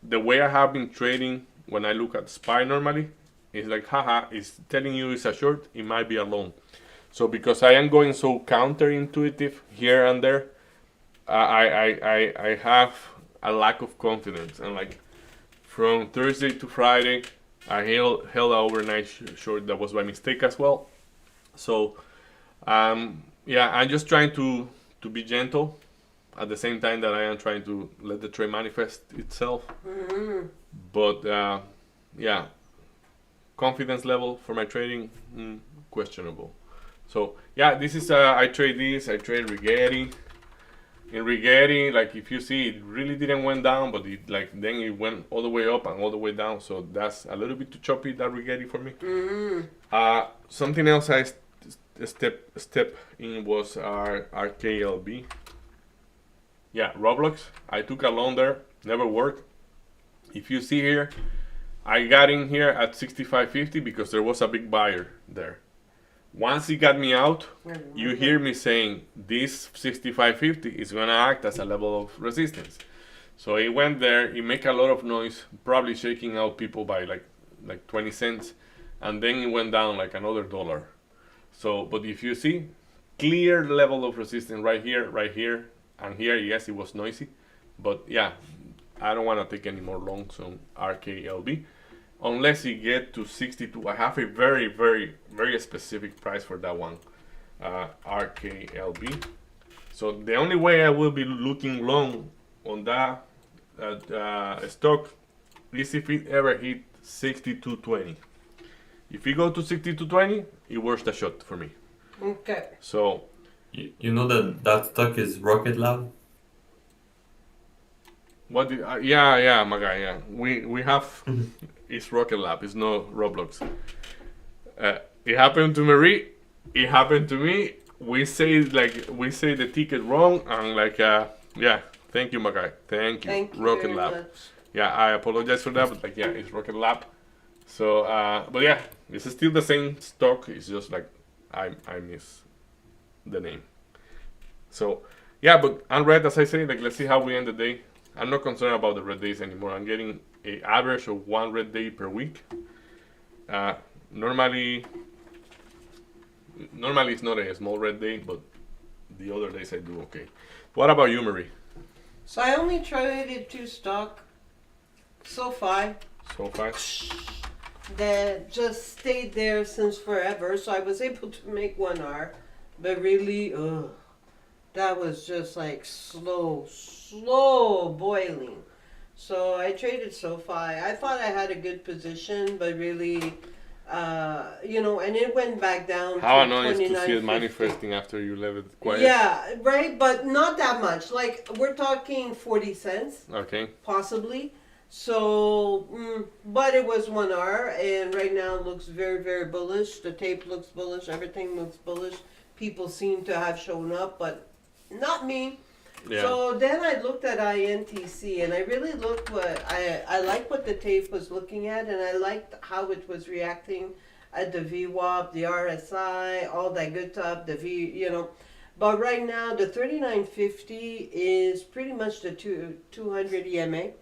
the way I have been trading when I look at SPY normally, it's like, haha, it's telling you it's a short, it might be a long. So because I am going so counterintuitive here and there, I have a lack of confidence. And like from Thursday to Friday, I held a overnight short that was by mistake as well. So yeah, I'm just trying to be gentle at the same time that I am trying to let the trade manifest itself. But yeah, confidence level for my trading, questionable. So yeah, this is I trade Rigetti. In Rigetti, like if you see, it really didn't went down, but it like then it went all the way up and all the way down. So that's a little bit too choppy, that Rigetti for me. Something else I step in was our KLB. Yeah, Roblox. I took a loan there, never worked. If you see here, I got in here at 65.50 because there was a big buyer there. Once he got me out, you hear me saying this 65.50 is gonna act as a level of resistance. So he went there, he make a lot of noise, probably shaking out people by like 20 cents, and then it went down like another $1. So, but if you see, clear level of resistance right here, and here, yes, it was noisy, but yeah, I don't want to take any more longs on RKLB unless you get to 62. I have a very, very, very specific price for that one, RKLB. So the only way I will be looking long on that stock is if it ever hit 62.20. If you go to 62.20, it works the shot for me.
Okay.
So you know that stock is Rocket Lab?
What did, yeah, my guy, yeah. We have, it's Rocket Lab, it's no Roblox. It happened to Marie, it happened to me. We say the ticket wrong, and like, yeah, thank you, my guy. Thank you, Rocket
very
Lab.
much.
Yeah, I apologize for that, but like, yeah, it's Rocket Lab. So, but yeah, it's still the same stock. It's just like I miss the name. So, yeah, but unread, as I say, like, let's see how we end the day. I'm not concerned about the red days anymore. I'm getting an average of 1 red day per week. Normally it's not a small red day, but the other days I do okay. What about you, Marie?
So I only traded 2 stock, SoFi,
So far?
that just stayed there since forever. So I was able to make 1R, but really, that was just like slow boiling. So I traded SoFi. I thought I had a good position, but really, and it went back down
How
to
annoying to see it
29.50.
manifesting after you left it quiet.
Yeah, right, but not that much. Like, we're talking 40 cents,
Okay.
possibly. So, but it was 1R, and right now it looks very, very bullish. The tape looks bullish. Everything looks bullish. People seem to have shown up, but not me.
Yeah.
So then I looked at INTC, and I really looked I liked what the tape was looking at, and I liked how it was reacting at the VWAP, the RSI, all that good stuff, the V, But right now, the 39.50 is pretty much the 200 EMA.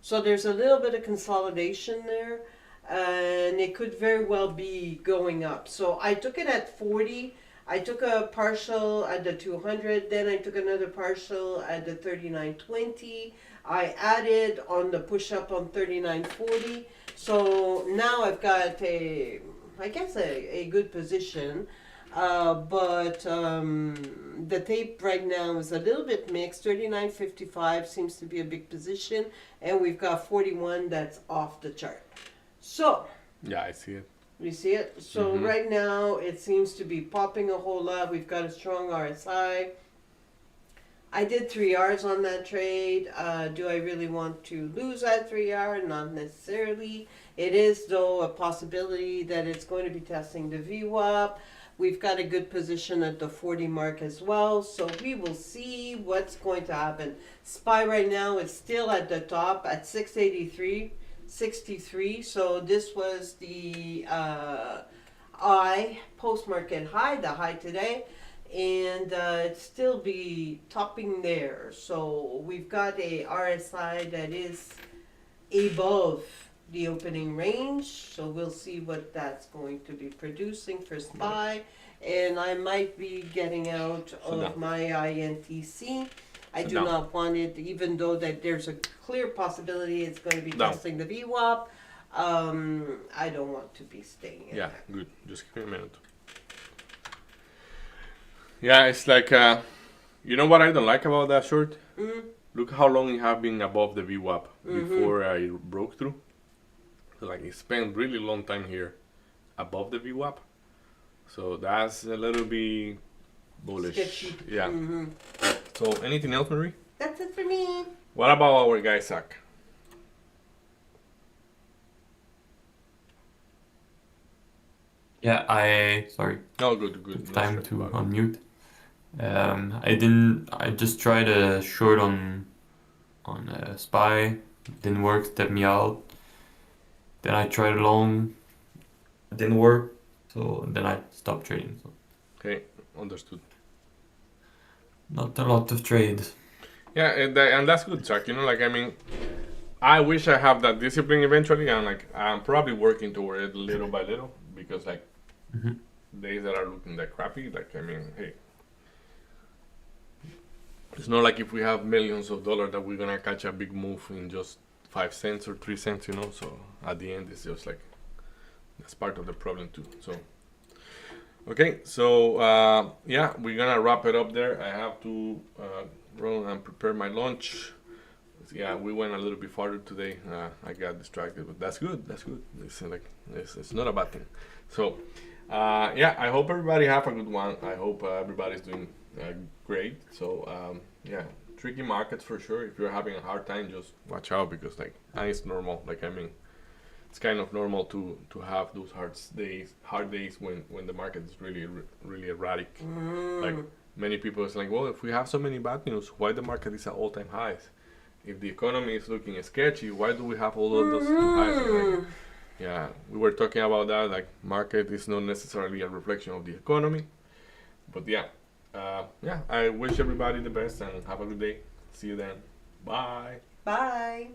So there's a little bit of consolidation there, and it could very well be going up. So I took it at 40. I took a partial at the 200, then I took another partial at the 39.20. I added on the push-up on 39.40. So now I've got a good position. But the tape right now is a little bit mixed. 39.55 seems to be a big position, and we've got 41 that's off the chart. So,
Yeah, I see it.
you see it? So right now it seems to be popping a whole lot. We've got a strong RSI. I did 3Rs on that trade. Do I really want to lose that 3R? Not necessarily. It is, though, a possibility that it's going to be testing the VWAP. We've got a good position at the 40 mark as well, so we will see what's going to happen. SPY right now is still at the top at 683.63, so this was the post-market high, the high today, and it still be topping there. So we've got a RSI that is above the opening range, so we'll see what that's going to be producing for SPY. and I might be getting out of
down.
my INTC. I
Sit
do
down.
not want it, even though that there's a clear possibility it's going to be
Down.
testing the VWAP. I don't want to be staying in
Yeah,
that.
good. Just give me a minute. Yeah, it's like, you know what I don't like about that short? Look how long it have been above the VWAP before I broke through. So like it spent really long time here above the VWAP. So that's a little bit bullish.
Sketchy.
Yeah. So anything else, Marie?
That's it for me.
What about our guy Zach?
Yeah, sorry,
Oh, good. No
time
stress
to
about it.
unmute. I just tried a short on SPY, didn't work, stepped me out. Then I tried a long, didn't work, so then I stopped trading. So
Okay, understood.
not a lot of trade.
Yeah, and that's good, Zach. You know, like I mean, I wish I have that discipline eventually, and like I'm probably working toward it little by little because like days that are looking that crappy, like I mean, hey, it's not like if we have millions of dollars that we're gonna catch a big move in just 5 cents or 3 cents, you know. So at the end, it's just like that's part of the problem too. So okay, so yeah, we're gonna wrap it up there. I have to run and prepare my lunch. Yeah, we went a little bit farther today. I got distracted, but that's good. That's good. It's not a bad thing. So yeah, I hope everybody have a good one. I hope everybody's doing great. So yeah, tricky markets for sure. If you're having a hard time, just watch out because like, and it's normal. Like I mean, it's kind of normal to have those hard days when the market is really erratic. Like many people is like, well, if we have so many bad news, why the market is at all-time highs? If the economy is looking sketchy, why do we have all of those highs? Like, yeah, we were talking about that. Like, market is not necessarily a reflection of the economy, but yeah, yeah. I wish everybody the best and have a good day. See you then. Bye.
Bye.